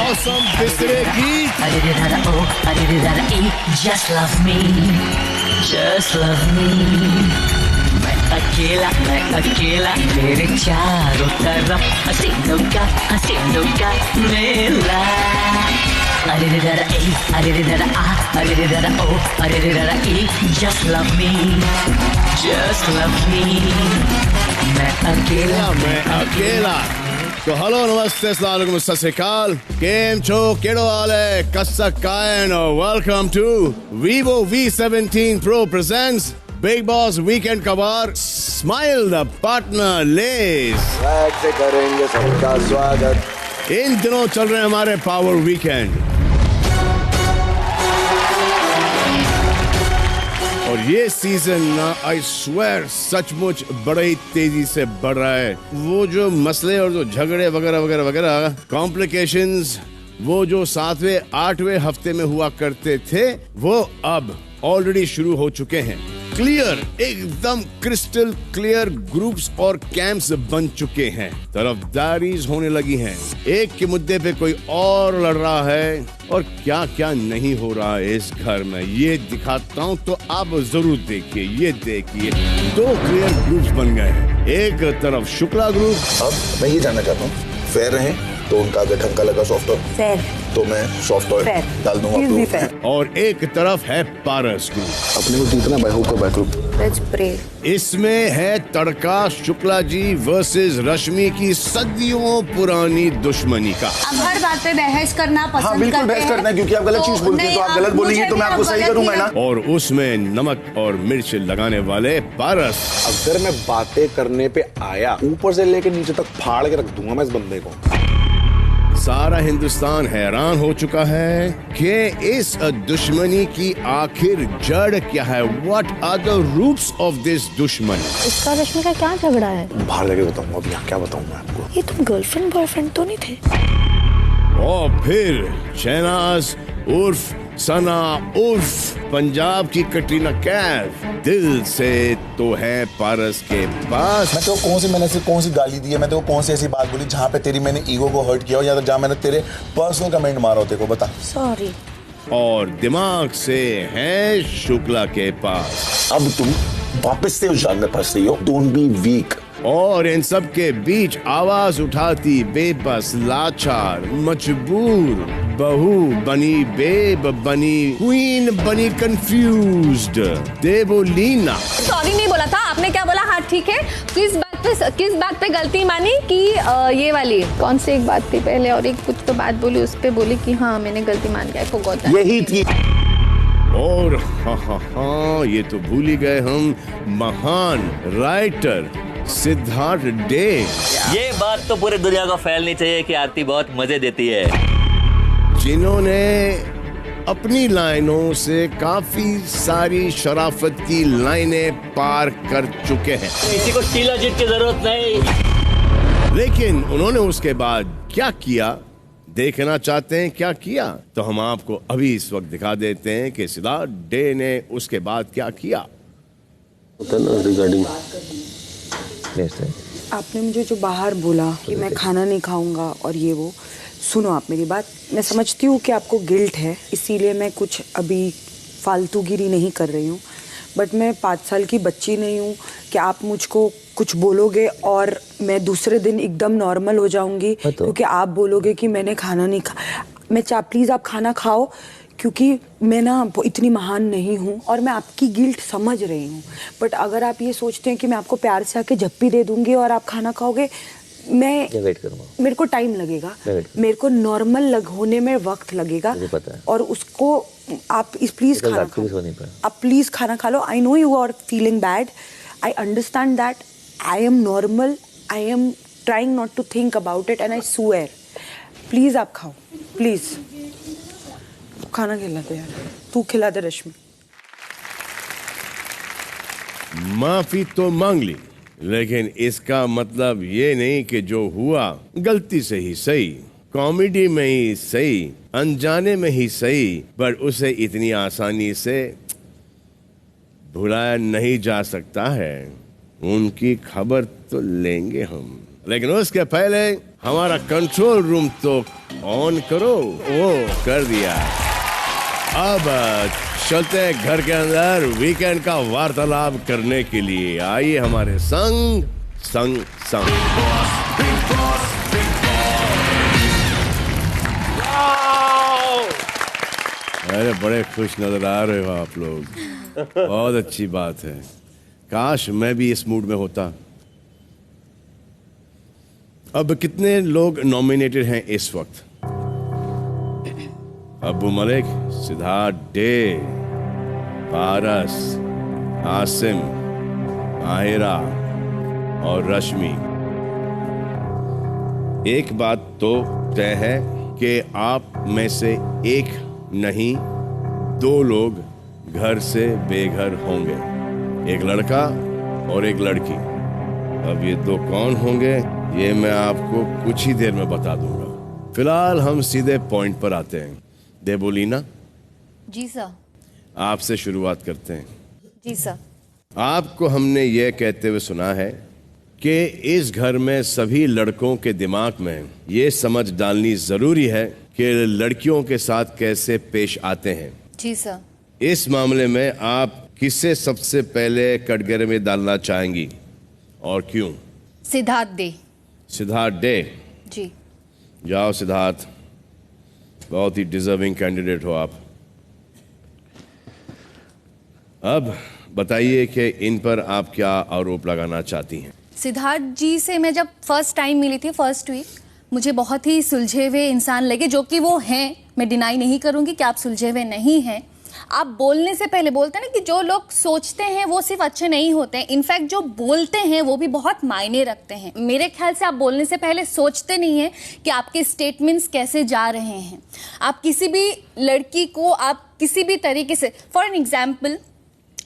मौसम बिस्तरे गीत। Just love me, just love me. मैं अकेला मेरे चारों तरफ हसीनों का मेला। अरे रे दरा ए, अरे रे दरा आ, अरे रे दरा ओ, अरे रे दरा ई। Just love me, just love me. मैं अकेला। तो हेलो नमस्ते अस्सलाम वालेकुम सत श्री अकाल केम छो केड़ो हाल है कस्सा कायन और welcome to Vivo V17 Pro presents Big Boss Weekend cover smile the partner लेस से करेंगे सबका स्वागत। इन दिनों चल रहे हैं हमारे पावर वीकेंड और ये सीजन ना आई स्वेयर सचमुच बड़ी तेजी से बढ़ रहा है। वो जो मसले और जो झगड़े वगैरह वगैरह वगैरह कॉम्प्लिकेशंस वो जो 7वें 8वें हफ्ते में हुआ करते थे वो अब ऑलरेडी शुरू हो चुके हैं। क्लियर एकदम क्रिस्टल क्लियर ग्रुप्स और कैंप्स बन चुके हैं। तरफदारीज होने लगी हैं। एक के मुद्दे पे कोई और लड़ रहा है और क्या क्या नहीं हो रहा है इस घर में ये दिखाता हूँ तो आप जरूर देखिए। ये देखिए 2 क्लियर ग्रुप्स बन गए हैं। एक तरफ शुक्ला ग्रुप। अब मैं ये जानना चाहता हूँ फेयर रहे तो उनका अगर ढंग का लगा सॉफ्ट ऑयल फेयर तो मैं सॉफ्ट ऑयल डाल दूंगा और एक तरफ है पारस ग्रुप। अपने को जीतना बाय हुक और बाय क्रुक। Let's pray. इसमें है तड़का शुक्ला जी वर्सेस रश्मि की सदियों पुरानी दुश्मनी का। अब हर बात पे बहस करना पसंद हाँ बिल्कुल बहस करना है क्योंकि आप गलत चीज बोलती हैं तो आप गलत बोलेंगे तो मैं आपको सही करूंगा ना। और उसमें नमक और मिर्च लगाने वाले पारस। अगर मैं बातें करने पे आया ऊपर से लेके नीचे तक फाड़ के रख दूंगा मैं इस बंदे को। सारा हिंदुस्तान हैरान हो चुका है कि इस दुश्मनी की आखिर जड़ क्या है। What are the roots of this दुश्मनी? इसका रश्मि का क्या झगड़ा है? बाहर जाके बताऊंगा। अब यहाँ क्या बताऊं मैं आपको। ये तुम गर्लफ्रेंड बॉयफ्रेंड तो नहीं थे? और फिर शहनाज उर्फ सना उर्फ पंजाब की कटरीना कैफ दिल से तो है पारस के पास। मैं तो कौन सी गाली दी है, मैं तो कौन सी ऐसी बात बोली जहाँ पे तेरी मैंने ईगो को हर्ट किया हो या तो जहाँ मैंने तेरे पर्सनल कमेंट मारा हो तेरे को बता। सॉरी। और दिमाग से है शुक्ला के पास। अब तुम वापस से उस जाल में फंस रही हो। Don't be weak. और इन सब के बीच आवाज उठाती बेबस लाचार मजबूर बहू बनी बेब बनी क्वीन बनी कंफ्यूज्ड देवोलीना। सॉरी नहीं बोला था आपने। क्या बोला? हाँ ठीक है। किस बात पे गलती मानी कि ये वाली कौन सी एक बात थी पहले और एक कुछ तो बात बोली उस पे बोली कि हाँ मैंने गलती मान गया फॉरगॉट दैट। यही थी। और हाँ ये तो भूल ही गए हम महान राइटर सिद्धार्थ डे। ये बात तो पूरी दुनिया को फैलनी चाहिए कि आरती बहुत मजे देती है। जिन्होंने अपनी लाइनों से काफी सारी शराफत की लाइनें पार कर चुके हैं। किसी को टीला जीत की जरूरत नहीं। लेकिन उन्होंने उसके बाद क्या किया देखना चाहते हैं क्या किया तो हम आपको अभी इस वक्त दिखा देते हैं कि सिद्धार्थ डे ने उसके बाद क्या किया। रिगार्डिंग आपने मुझे जो बाहर बोला कि मैं खाना नहीं खाऊंगा और ये वो, सुनो आप मेरी बात। मैं समझती हूँ कि आपको गिल्ट है इसीलिए मैं कुछ अभी फालतूगिरी नहीं कर रही हूँ, बट मैं 5 साल की बच्ची नहीं हूँ कि आप मुझको कुछ बोलोगे और मैं दूसरे दिन एकदम नॉर्मल हो जाऊंगी क्योंकि आप बोलोगे कि मैंने खाना नहीं खा। मैं प्लीज़ आप खाना खाओ क्योंकि मैं ना इतनी महान नहीं हूँ और मैं आपकी गिल्ट समझ रही हूँ, बट अगर आप ये सोचते हैं कि मैं आपको प्यार से आके झप्पी दे दूंगी और आप खाना खाओगे, मैं वेट करूँगा। मेरे को टाइम लगेगा, मेरे को नॉर्मल होने में वक्त लगेगा और उसको आप प्लीज खाना खाओ। आप प्लीज खाना खा लो। I know you are feeling bad, I understand that, I am normal, I am trying not to think about it and I swear. Please आप खाओ, प्लीज खाना खिला दे यार, तू खिला दे रश्मि। माफी तो मांग ली लेकिन इसका मतलब ये नहीं कि जो हुआ गलती से ही सही, कॉमेडी में ही सही, अनजाने में ही सही, पर उसे इतनी आसानी से भुलाया नहीं जा सकता है। उनकी खबर तो लेंगे हम, लेकिन उसके पहले हमारा कंट्रोल रूम तो ऑन करो। वो कर दिया। अब चलते हैं घर के अंदर वीकेंड का वार्तालाप करने के लिए। आइए हमारे संग संग संग। अरे बड़े खुश नजर आ रहे हो आप लोग, बहुत अच्छी बात है। काश मैं भी इस मूड में होता। अब कितने लोग नॉमिनेटेड हैं इस वक्त? अबू मलिक, सिद्धार्थ डे, पारस, आसिम, आहिरा और रश्मि। एक बात तो तय है कि आप में से एक नहीं 2 लोग घर से बेघर होंगे, एक लड़का और एक लड़की। अब ये 2 कौन होंगे ये मैं आपको कुछ ही देर में बता दूंगा। फिलहाल हम सीधे पॉइंट पर आते हैं। देबोलीना जी सर। आपसे शुरुआत करते हैं। जी सर। आपको हमने ये कहते हुए सुना है कि इस घर में सभी लड़कों के दिमाग में ये समझ डालनी जरूरी है कि लड़कियों के साथ कैसे पेश आते हैं। जी सर। इस मामले में आप किसे सबसे पहले कटघरे में डालना चाहेंगी और क्यों? सिद्धार्थ डे। सिद्धार्थ डे। जी। जाओ सिद्धार्थ, बहुत ही डिजर्विंग कैंडिडेट हो आप। अब बताइए कि इन पर आप क्या आरोप लगाना चाहती हैं? सिद्धार्थ जी से मैं जब फर्स्ट टाइम मिली थी, फर्स्ट वीक, मुझे बहुत ही सुलझे हुए इंसान लगे, जो कि वो हैं। मैं डिनाई नहीं करूंगी कि आप सुलझे हुए नहीं हैं। आप बोलने से पहले बोलते हैं ना कि जो लोग सोचते हैं वो सिर्फ अच्छे नहीं होते हैं, इनफैक्ट जो बोलते हैं वो भी बहुत मायने रखते हैं। मेरे ख्याल से आप बोलने से पहले सोचते नहीं हैं कि आपके स्टेटमेंट्स कैसे जा रहे हैं। आप किसी भी लड़की को आप किसी भी तरीके से, for an example,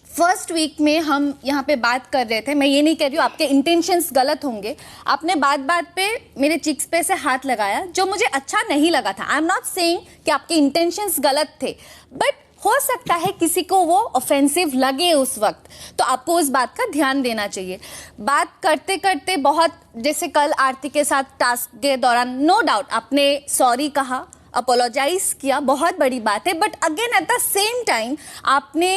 first week में हम यहाँ पे बात कर रहे थे। मैं ये नहीं कह रही हूँ आपके इंटेंशंस गलत होंगे। आपने बात बात पे मेरे चिक्स पे से हाथ लगाया जो मुझे अच्छा नहीं लगा था। आई एम नॉट सेइंग कि आपके इंटेंशंस गलत थे, बट हो सकता है किसी को वो ऑफेंसिव लगे उस वक्त, तो आपको उस बात का ध्यान देना चाहिए। बात करते करते बहुत, जैसे कल आरती के साथ टास्क के दौरान, नो डाउट आपने सॉरी कहा, अपोलोजाइज किया, बहुत बड़ी बात है, but again at the same time आपने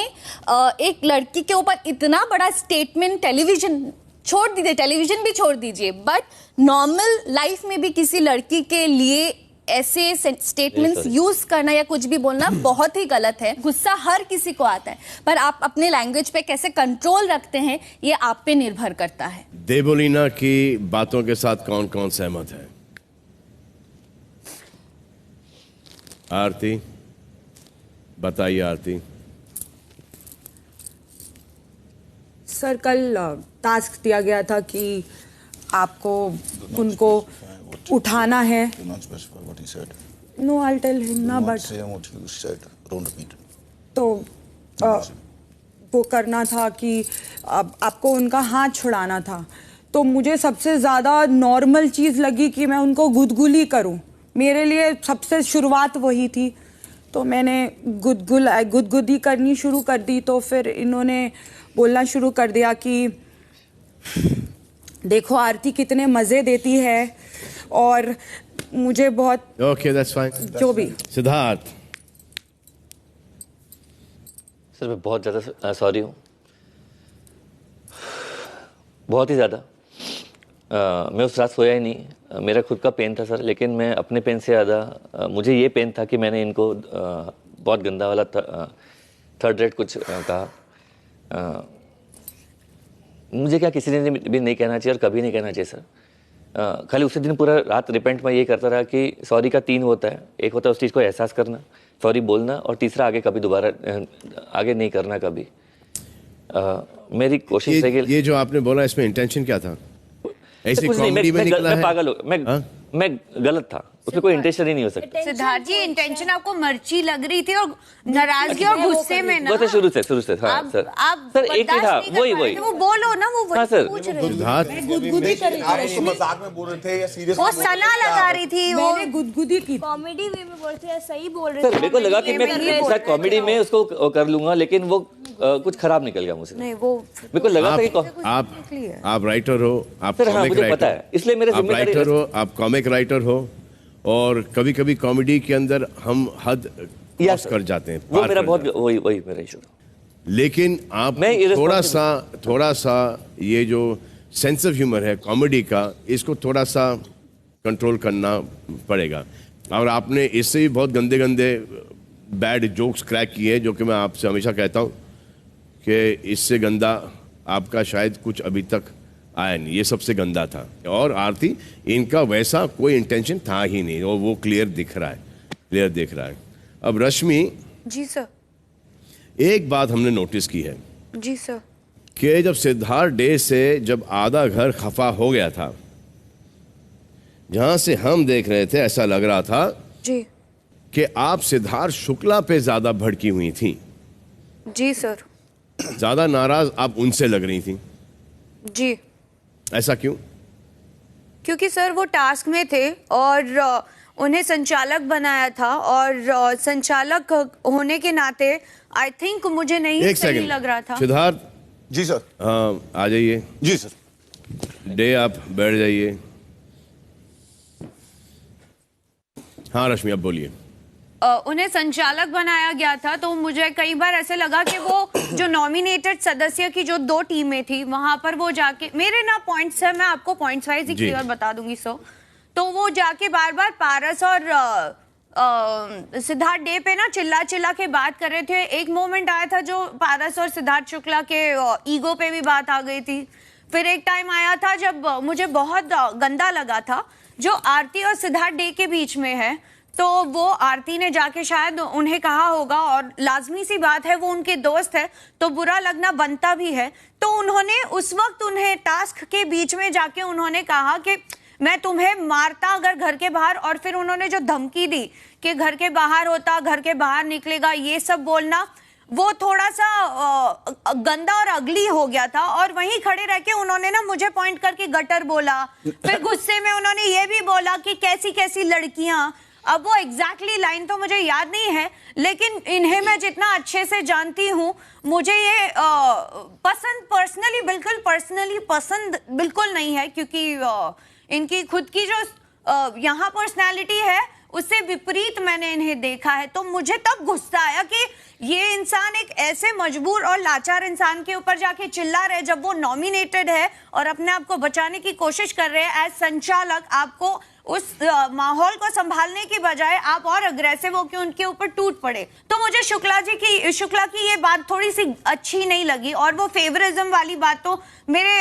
एक लड़की के ऊपर इतना बड़ा स्टेटमेंट, टेलीविजन छोड़ दीजिए, टेलीविजन भी छोड़ दीजिए, बट नॉर्मल लाइफ में भी किसी लड़की के लिए ऐसे स्टेटमेंट्स यूज करना या कुछ भी बोलना बहुत ही गलत है। गुस्सा हर किसी को आता है, पर आप अपने लैंग्वेज पे कैसे कंट्रोल रखते हैं ये आप पे निर्भर करता है। देबोलीना की बातों के साथ कौन कौन सहमत है? आरती बताइए। आरती सर, कल टास्क दिया गया था कि आपको उनको उठाना है। नो, आई टेल हिम ना, बट तो वो करना था कि अब आपको उनका हाथ छुड़ाना था। तो मुझे सबसे ज़्यादा नॉर्मल चीज़ लगी कि मैं उनको गुदगुली करूं। मेरे लिए सबसे शुरुआत वही थी, तो मैंने गुदगुदी करनी शुरू कर दी। तो फिर इन्होंने बोलना शुरू कर दिया कि देखो आरती कितने मज़े देती है, और मुझे बहुत ओके, दैट्स फाइन। जो भी। सिद्धार्थ सर, मैं बहुत ज़्यादा सॉरी हूँ, बहुत ही ज़्यादा। मैं उस रात सोया ही नहीं। मेरा खुद का पेन था सर, लेकिन मैं अपने पेन से ज़्यादा मुझे ये पेन था कि मैंने इनको बहुत गंदा वाला थर्ड रेट कुछ कहा। मुझे क्या किसी ने भी नहीं कहना चाहिए और कभी नहीं कहना चाहिए सर। खाली उसी दिन पूरा रात रिपेंट में ये करता रहा कि सॉरी का 3 होता है। एक होता है उस चीज़ को एहसास करना, सॉरी बोलना, और तीसरा आगे कभी दोबारा आगे नहीं करना कभी। मेरी कोशिश है कि ये जो आपने बोला इसमें इंटेंशन क्या था? ऐसी कॉमेडी में निकला है? मैं पागल हो, मैं गलत था उसमें कोई इंटेंशन ही नहीं हो सकता। सिद्धार्थ जी, इंटेंशन आपको मर्ची लग रही थी और नाराजगी और गुस्से में ना। वो तो शुरू से हाँ सर। आप सर एक ही था, वही वो बोलो ना, वो हाँ सर। पूछ रहे थे। सिद्धार्थ आप उसको मजाक में बोल रहे थे या सीरियस? वो सना लगा रही थी, वो गुदगुदी की कॉमेडी वे में बोलते हैं, सही बोल रहे सर थे। मेरे को लगा कि मैं शायद कॉमेडी में उसको कर लूंगा, लेकिन वो कुछ खराब निकल गया मुझसे। नहीं, वो मेरे को लगा था कि आप राइटर हो, आप सर हाँ कॉमिक मुझे पता राइटर, है, इसलिए मेरे आप जिम्मेदारी राइटर हो, आप कॉमिक राइटर हो, और कभी कभी कॉमेडी के अंदर हम हद क्रॉस कर जाते हैं, वो पार मेरा कर बहुत जाते वही मेरा इशू था। हैं। लेकिन आप मैं थोड़ा सा ये जो सेंस ऑफ ह्यूमर है कॉमेडी का, इसको थोड़ा सा कंट्रोल करना पड़ेगा। और आपने इससे भी बहुत गंदे गंदे बैड जोक्स क्रैक किए, जो कि मैं आपसे हमेशा कहता हूँ कि इससे गंदा आपका शायद कुछ अभी तक आया नहीं, ये सबसे गंदा था। और आरती, इनका वैसा कोई इंटेंशन था ही नहीं, और वो क्लियर दिख रहा है। अब रश्मि जी सर। एक बात हमने नोटिस की है जी सर। कि जब सिद्धार्थ डे से जब आधा घर खफा हो गया था, जहां से हम देख रहे थे ऐसा लग रहा था जी कि आप सिद्धार्थ शुक्ला पे ज्यादा भड़की हुई थी, जी सर। ज्यादा नाराज आप उनसे लग रही थी। जी। ऐसा क्यों? क्योंकि सर वो टास्क में थे और उन्हें संचालक बनाया था, और संचालक होने के नाते आई थिंक मुझे नहीं एक सही सेकंड लग रहा था। सिद्धार्थ, जी सर। हाँ आ जाइए। जी सर। डे आप बैठ जाइए। हाँ रश्मि, अब बोलिए। उन्हें संचालक बनाया गया था, तो मुझे कई बार ऐसे लगा कि वो जो नॉमिनेटेड सदस्य की जो 2 टीमें थी, वहां पर वो जाके, मेरे ना पॉइंट्स है, मैं आपको पॉइंट्स वाइज ही क्लियर बता दूंगी। तो वो जाके बार बार पारस और सिद्धार्थ डे पे ना चिल्ला के बात कर रहे थे। एक मोमेंट आया था जो पारस और सिद्धार्थ शुक्ला के ईगो पे भी बात आ गई थी। फिर एक टाइम आया था जब मुझे बहुत गंदा लगा था, जो आरती और सिद्धार्थ डे के बीच में है। तो वो आरती ने जाके शायद उन्हें कहा होगा, और लाजमी सी बात है, वो उनके दोस्त है तो बुरा लगना बनता भी है। तो उन्होंने उस वक्त उन्हें टास्क के बीच में जाके उन्होंने कहा कि मैं तुम्हें मारता अगर घर के बाहर, और फिर उन्होंने जो धमकी दी कि घर के बाहर होता, घर के बाहर निकलेगा, ये सब बोलना, वो थोड़ा सा गंदा और अगली हो गया था। और वहीं खड़े रह के उन्होंने ना मुझे पॉइंट करके गटर बोला, फिर गुस्से में उन्होंने ये भी बोला कि कैसी कैसी लड़कियां। अब वो एग्जैक्टली लाइन तो मुझे याद नहीं है, लेकिन इन्हें मैं जितना अच्छे से जानती हूँ, मुझे ये पर्सनली पसंद बिल्कुल नहीं है, क्योंकि इनकी खुद की जो यहाँ पर्सनैलिटी है उससे विपरीत मैंने इन्हें देखा है। तो मुझे तब गुस्सा आया कि ये इंसान एक ऐसे मजबूर और लाचार इंसान के ऊपर जाके चिल्ला रहे, जब वो नॉमिनेटेड है और अपने आप को बचाने की कोशिश कर रहे हैं एज संचालक। आपको उस माहौल को संभालने की बजाय आप और अग्रेसिव होकर उनके ऊपर टूट पड़े। तो मुझे शुक्ला की ये बात थोड़ी सी अच्छी नहीं लगी, और वो फेवरिज्म वाली बात तो मेरे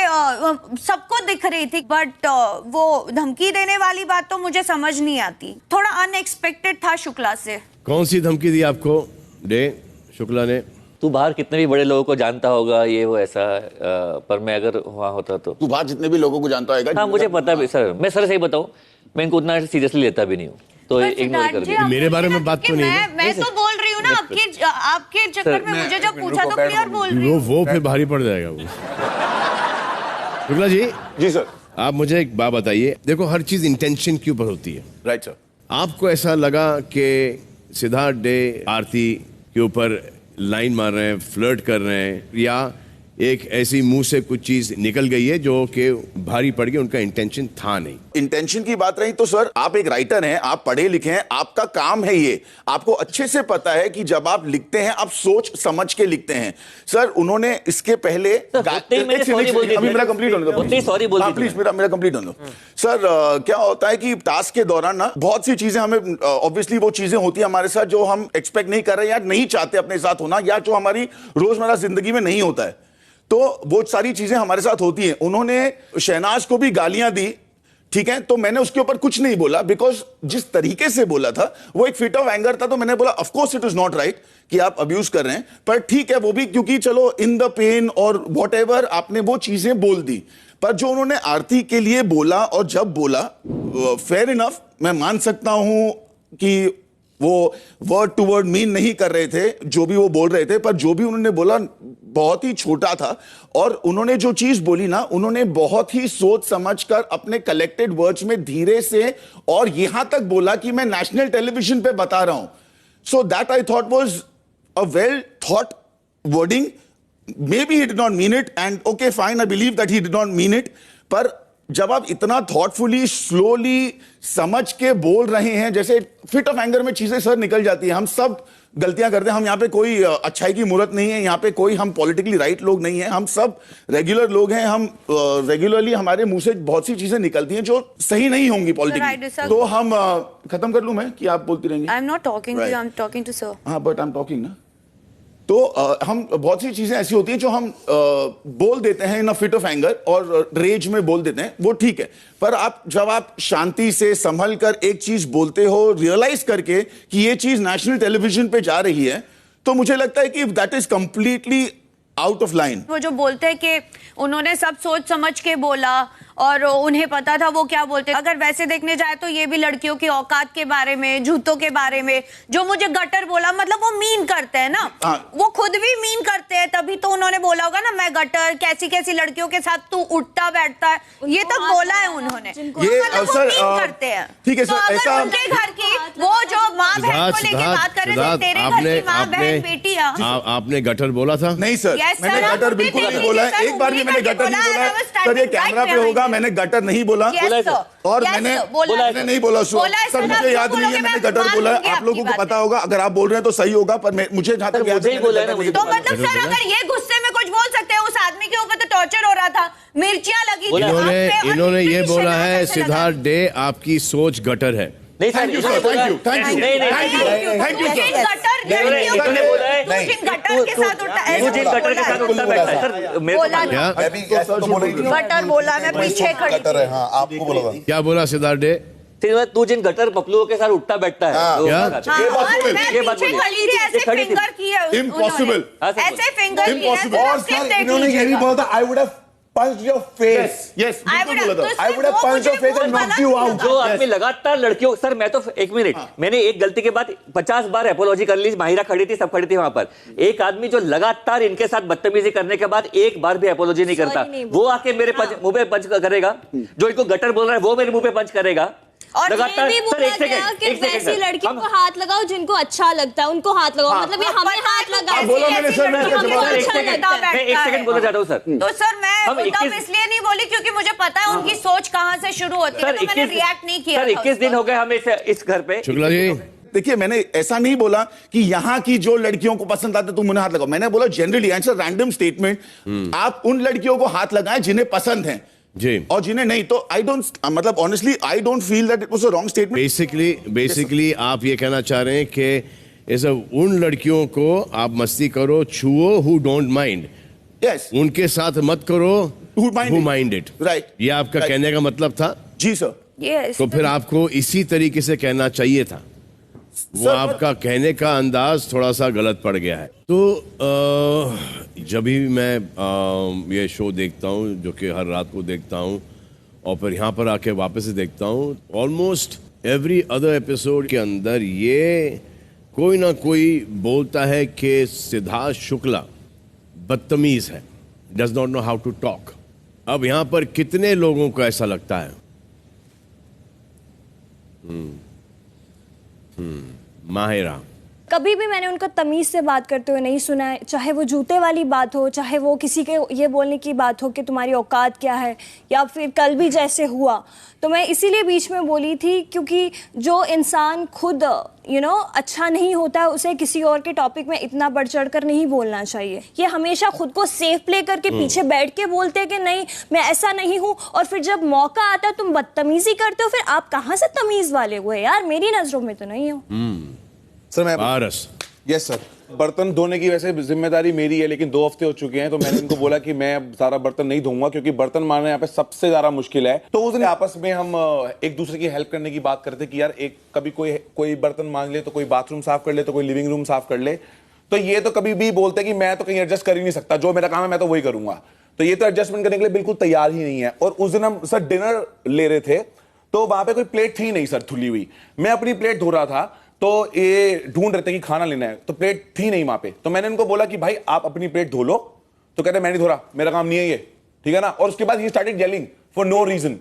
सबको दिख रही थी, बट वो धमकी देने वाली बात तो मुझे समझ नहीं आती, थोड़ा अनएक्सपेक्टेड था शुक्ला से। कौन सी धमकी दी आपको डे शुक्ला ने? तू बाहर कितने भी बड़े लोगों को जानता होगा, ये वो ऐसा, पर मैं अगर वहाँ होता तो। तू बाहर जितने भी लोगों को जानता होगा। हाँ मुझे पता भी सर, मैं सर सही बताऊँ, मैं इनको उतना सीरियसली लेता भी नहीं हूँ, तो इग्नोर कर दिया। मेरे बारे में बात तो नहीं है। मैं तो बोल रही हूँ ना, आपके चक्कर में मुझे जब पूछा तो क्लियर बोल रही हूँ। वो फिर भारी पड़ जाएगा वो। शुक्ला जी। जी सर। आप मुझे एक बात बताइए, देखो हर चीज इंटेंशन के ऊपर होती है। Right sir. आपको ऐसा लगा कि सिद्धार्थ डे आरती के ऊपर लाइन मार रहे हैं, फ्लर्ट कर रहे हैं, या एक ऐसी मुंह से कुछ चीज निकल गई है जो कि भारी पड़ गई, उनका इंटेंशन था नहीं? इंटेंशन की बात रही तो सर, आप एक राइटर हैं, आप पढ़े लिखे हैं, आपका काम है ये, आपको अच्छे से पता है कि जब आप लिखते हैं आप सोच समझ के लिखते हैं। सर उन्होंने इसके पहले अभी मेरा कंप्लीट होने दो, सॉरी बोल प्लीज, मेरा कंप्लीट होने दो। सर क्या होता है कि टास्क के दौरान ना बहुत सी चीजें हमें, ऑब्वियसली वो चीजें होती है हमारे साथ जो हम एक्सपेक्ट नहीं कर रहे या नहीं चाहते अपने साथ होना, या जो हमारी रोजमर्रा जिंदगी में नहीं होता है, तो वो सारी चीजें हमारे साथ होती हैं। उन्होंने शहनाज को भी गालियां दी, ठीक है, तो मैंने उसके ऊपर कुछ नहीं बोला, बिकॉज जिस तरीके से बोला था वो एक फिट ऑफ एंगर था, तो मैंने बोला of course it is not right कि आप अब्यूज कर रहे हैं, पर ठीक है वो भी, क्योंकि चलो इन द पेन और व्हाटएवर आपने वो चीजें बोल दी, पर जो उन्होंने आरती के लिए बोला और जब बोला फेयर इनफ, मैं मान सकता हूं कि वो वर्ड टू वर्ड मीन नहीं कर रहे थे जो भी वो बोल रहे थे, पर जो भी उन्होंने बोला बहुत ही छोटा था। और उन्होंने जो चीज बोली ना, उन्होंने बहुत ही सोच समझकर अपने कलेक्टेड वर्ड्स में धीरे से और यहां तक बोला कि मैं नेशनल टेलीविजन पे बता रहा हूं। So that I thought was a well thought wording. Maybe he did not mean it, and okay, fine, I believe that he did not mean it. पर जब आप इतना थॉटफुली, स्लोली समझ के बोल रहे हैं, जैसे फिट ऑफ एंगर में चीजें सर निकल जाती हैं। हम सब गलतियां करते हैं। हम यहाँ पे कोई अच्छाई की मूर्त नहीं है, यहाँ पे कोई हम पॉलिटिकली राइट लोग नहीं हैं, हम सब रेगुलर लोग हैं। हम रेगुलरली हमारे मुंह से बहुत सी चीजें निकलती हैं जो सही नहीं होंगी पॉलिटिकली। तो हम खत्म कर लूं मैं कि आप बोलती रहेंगी? I am not talking to you, I am talking to sir. हाँ, बट आई एम टॉकिंग ना। तो हम बहुत सी चीजें ऐसी होती हैं जो हम बोल देते हैं इन अ फिट ऑफ एंगर और रेज में बोल देते हैं, वो ठीक है। पर आप जब आप शांति से संभल कर एक चीज बोलते हो, रियलाइज करके कि ये चीज नेशनल टेलीविजन पे जा रही है, तो मुझे लगता है कि that is completely out of line. वो जो बोलते हैं कि उन्होंने सब सोच समझ के बोला और उन्हें पता था वो क्या बोलते हैं। अगर वैसे देखने जाए तो ये भी लड़कियों की औकात के बारे में, झूठों के बारे में, जो मुझे गटर बोला, मतलब वो मीन करते हैं ना। वो खुद भी मीन करते हैं, तभी तो उन्होंने बोला होगा ना, मैं गटर, कैसी कैसी लड़कियों के साथ तू उठता बैठता है, ये तक बोला है उन्होंने। ये मतलब मीन करते हैं। ठीक है सर, तो ऐसा उनके घर की वो जो माँ बहन को लेके बात कर रहे थे, तेरे घर की माँ बहन बेटियां, आपने गटर बोला था? नहीं सर, मैंने गटर बिल्कुल नहीं बोला है। एक बार भी मैंने गटर नहीं बोला है सर। ये कैमरा पे होगा, मैंने गटर नहीं बोला। और मैंने नहीं बोला सर, मुझे याद नहीं है मैंने गटर बोला है। आप लोगों को पता होगा, अगर आप बोल रहे हैं तो सही होगा, पर मुझे जहां तक याद है तो मतलब सर, अगर ये गुस्से में कुछ बोल सकते हैं, उस आदमी के ऊपर तो टॉर्चर हो रहा था, मिर्चियां लगी थी। इन्होंने ये बोला है सिद्धार्थ डे आपकी सोच गटर है। नहीं sir, thank you sir, thank you, thank you, thank you sir. इन्होंने बोला है गटर के साथ उठता है, मुझे गटर के साथ उठता बैठा है सर। मेरे को गटर बोला, मैं पीछे खड़ी थी। हाँ, आपको बोला था। क्या बोला सिद्धार्थ डे? तू जिन गटर पपलुओं के साथ उठता बैठता है, ये बात बोली, ऐसे फिंगर किया, इम्पॉसिबल, ऐसे फिंगर किया। और सर इन्होंने ये भी बोला था, I would have punched your face. Yes, बिल्कुल बोला था। I would have punched your face and knocked you out. जो आदमी लगातार लड़कियों, सर मैं तो एक मिनट, मैंने एक गलती के बाद 50 बार अपोलॉजी कर ली। माहिरा खड़ी थी, सब खड़ी थी वहां पर। एक आदमी जो लगातार इनके साथ बदतमीजी करने के बाद एक बार भी अपोलॉजी नहीं करता, वो आके मेरे मुंह पे पंच करेगा। जो इनको गटर बोल रहा है वो मेरे मुंह पे पंच करेगा। और ये भी बोला गया कि वैसी लड़की को हाथ लगाओ जिनको अच्छा लगता है, उनको हाथ लगाओ। मतलब ये हमें हाथ लगाओ, बोला मैंने सर, मैं एक सेकंड बोलना चाहता हूँ सर। तो सर मैं इसलिए नहीं बोली क्योंकि मुझे पता है उनकी सोच कहाँ से शुरू होती है, तो मैंने रिएक्ट नहीं किया। सर 21 दिन हो गए हमें इस घर पे। शुक्ला जी, देखिए, मैंने ऐसा नहीं बोला कि यहाँ की जो लड़कियों को पसंद आते तुम उन्हें हाथ लगाओ। मैंने बोला जनरली, आंसर रैंडम स्टेटमेंट, आप उन लड़कियों को हाथ लगाएं जिन्हें पसंद है जी, और जिन्हें नहीं। तो आई डोंट, मतलब honestly I don't feel that it was a wrong statement. Basically आप ये कहना चाह रहे हैं कि ऐसा उन लड़कियों को आप मस्ती करो, छुओ, हु डोंट माइंड, यस, उनके साथ मत करो हु माइंड इट। राइट, ये आपका कहने का मतलब था? जी सर। तो फिर आपको इसी तरीके से कहना चाहिए था। वो आपका कहने का अंदाज थोड़ा सा गलत पड़ गया है। तो जब भी मैं ये शो देखता हूँ, जो कि हर रात को देखता हूँ, और फिर यहाँ पर आके वापस से देखता हूँ, ऑलमोस्ट एवरी अदर एपिसोड के अंदर ये कोई ना कोई बोलता है कि सिद्धार्थ शुक्ला बदतमीज है, does not know how to talk. अब यहाँ पर कितने लोगों को ऐसा लगता है? माहिरा, कभी भी मैंने उनको तमीज़ से बात करते हुए नहीं सुना है, चाहे वो जूते वाली बात हो, चाहे वो किसी के ये बोलने की बात हो कि तुम्हारी औकात क्या है, या फिर कल भी जैसे हुआ। तो मैं इसीलिए बीच में बोली थी क्योंकि जो इंसान खुद अच्छा नहीं होता है, उसे किसी और के टॉपिक में इतना बढ़ चढ़ कर नहीं बोलना चाहिए। ये हमेशा खुद को सेफ प्ले करके पीछे बैठ के बोलते हैं कि नहीं मैं ऐसा नहीं हूँ, और फिर जब मौका आता है तुम बदतमीजी करते हो। फिर आप कहाँ से तमीज़ वाले हुए यार? मेरी नज़रों में तो नहीं हो। सर मैं पारस, यस सर, बर्तन धोने की वैसे जिम्मेदारी मेरी है, लेकिन 2 हफ्ते हो चुके हैं, तो मैंने इनको बोला कि मैं अब सारा बर्तन नहीं धोऊंगा क्योंकि बर्तन मारना यहाँ पे सबसे ज्यादा मुश्किल है। तो उस दिन आपस में हम एक दूसरे की हेल्प करने की बात करते कि यार एक कभी कोई बर्तन मान ले तो कोई बाथरूम साफ कर ले, तो कोई लिविंग रूम साफ कर ले। तो ये तो कभी भी बोलते कि मैं तो कहीं एडजस्ट कर ही नहीं सकता, जो मेरा काम है मैं तो वही करूंगा। तो ये तो एडजस्टमेंट करने के लिए बिल्कुल तैयार ही नहीं है। और उस दिन हम सर डिनर ले रहे थे, तो वहां पे कोई प्लेट थी नहीं सर धुली हुई, मैं अपनी प्लेट धो रहा था, तो ये ढूंढ रहे थे कि खाना लेना है, तो प्लेट थी नहीं वहां पे, तो मैंने उनको बोला कि भाई आप अपनी प्लेट धो लो, तो कहते मैं नहीं धो रहा, मेरा काम नहीं है ये, ठीक है ना। और उसके बाद ही started yelling for no reason.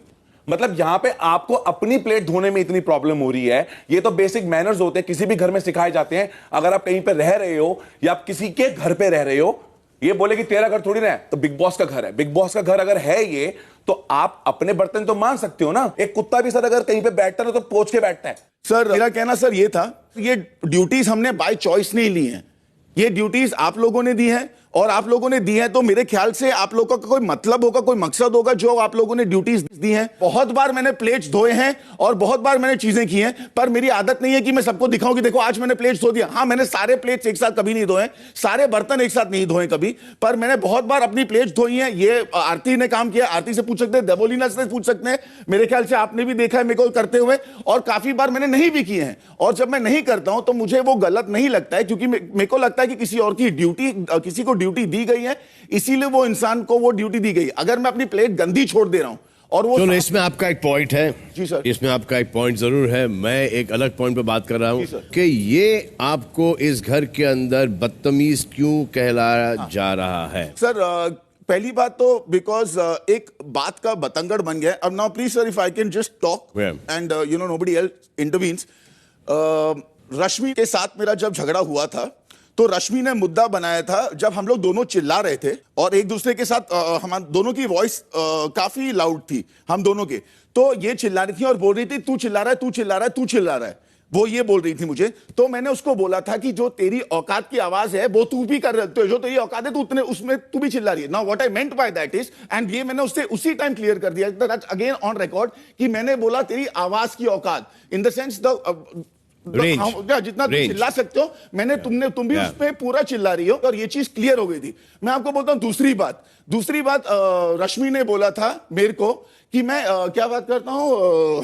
मतलब यहां पे आपको अपनी प्लेट धोने में इतनी प्रॉब्लम हो रही है, ये तो बेसिक मैनर्स होते हैं, किसी भी घर में सिखाए जाते हैं। अगर आप कहीं पे रह रहे हो या आप किसी के घर पे रह रहे हो, ये बोले कि तेरा घर थोड़ी ना है, तो बिग बॉस का घर है, बिग बॉस का घर अगर है ये, तो आप अपने बर्तन तो मान सकते हो ना। एक कुत्ता भी सर अगर कहीं पे बैठता है तो पोंछ के बैठता है। सर मेरा कहना सर ये था, ये ड्यूटीज हमने बाय चॉइस नहीं ली हैं, ये ड्यूटीज आप लोगों ने दी हैं, और आप लोगों ने दी है तो मेरे ख्याल से आप लोगों का कोई मतलब होगा, कोई मकसद होगा जो आप लोगों ने ड्यूटीज दी हैं। बहुत बार मैंने प्लेट्स धोए हैं और बहुत बार मैंने चीजें की हैं, पर मेरी आदत नहीं है कि मैं सबको दिखाऊं कि देखो आज मैंने प्लेट्स धो दिया। हाँ, मैंने सारे प्लेट्स एक साथ कभी नहीं धोए, सारे बर्तन एक साथ नहीं धोए कभी, पर मैंने बहुत बार अपनी प्लेट्स धोई हैं। ये आरती ने काम किया, आरती से पूछ सकते हैं, देवोलीना से पूछ सकते हैं, मेरे ख्याल से आपने भी देखा है मेरे को करते हुए, और काफी बार मैंने नहीं भी किए हैं। और जब मैं नहीं करता हूं तो मुझे वो गलत नहीं लगता है, क्योंकि मेरे को लगता है कि किसी और की ड्यूटी, किसी को ड्यूटी दी गई है, इसीलिए वो इंसान को वो ड्यूटी दी गई। अगर मैं अपनी प्लेट गंदी छोड़ दे रहा हूं और वो, चलो इसमें आपका एक पॉइंट है जी सर, इसमें आपका एक पॉइंट जरूर है। मैं एक अलग पॉइंट पे बात कर रहा हूं कि ये आपको इस घर के अंदर बदतमीज क्यों कहलाया जा रहा है। सर पहली बात तो बिकॉज एक बात का बतंगड़ बन गया। अब now please sir if I can just talk and you know nobody else intervenes. Rashmi के साथ मेरा जब झगड़ा हुआ था तो रश्मि ने मुद्दा बनाया था जब हम लोग दोनों चिल्ला रहे थे और एक दूसरे के साथ हम दोनों की वॉइस काफी लाउड थी हम दोनों के, तो ये चिल्ला रही थी और बोल रही थी तू चिल्ला रहा है, तू चिल्ला रहा है, तू चिल्ला रहा है, वो ये बोल रही थी मुझे। तो मैंने उसको बोला था कि जो तेरी औकात की आवाज है वो तू भी कर रहे हो, जो तेरी औकात है तू उतने उसमें तू भी चिल्ला रही है। Now what I meant by that is, and ये मैंने उससे उसी टाइम क्लियर कर दिया अगेन ऑन रिकॉर्ड कि मैंने बोला तेरी आवाज की औकात इन द सेंस द जितना चिल्ला सकते हो, मैंने तुम भी उस पे पूरा चिल्ला रही हो, और ये चीज क्लियर हो गई थी। मैं आपको बोलता हूं दूसरी बात रश्मि ने बोला था मेरे को कि मैं क्या बात करता हूं,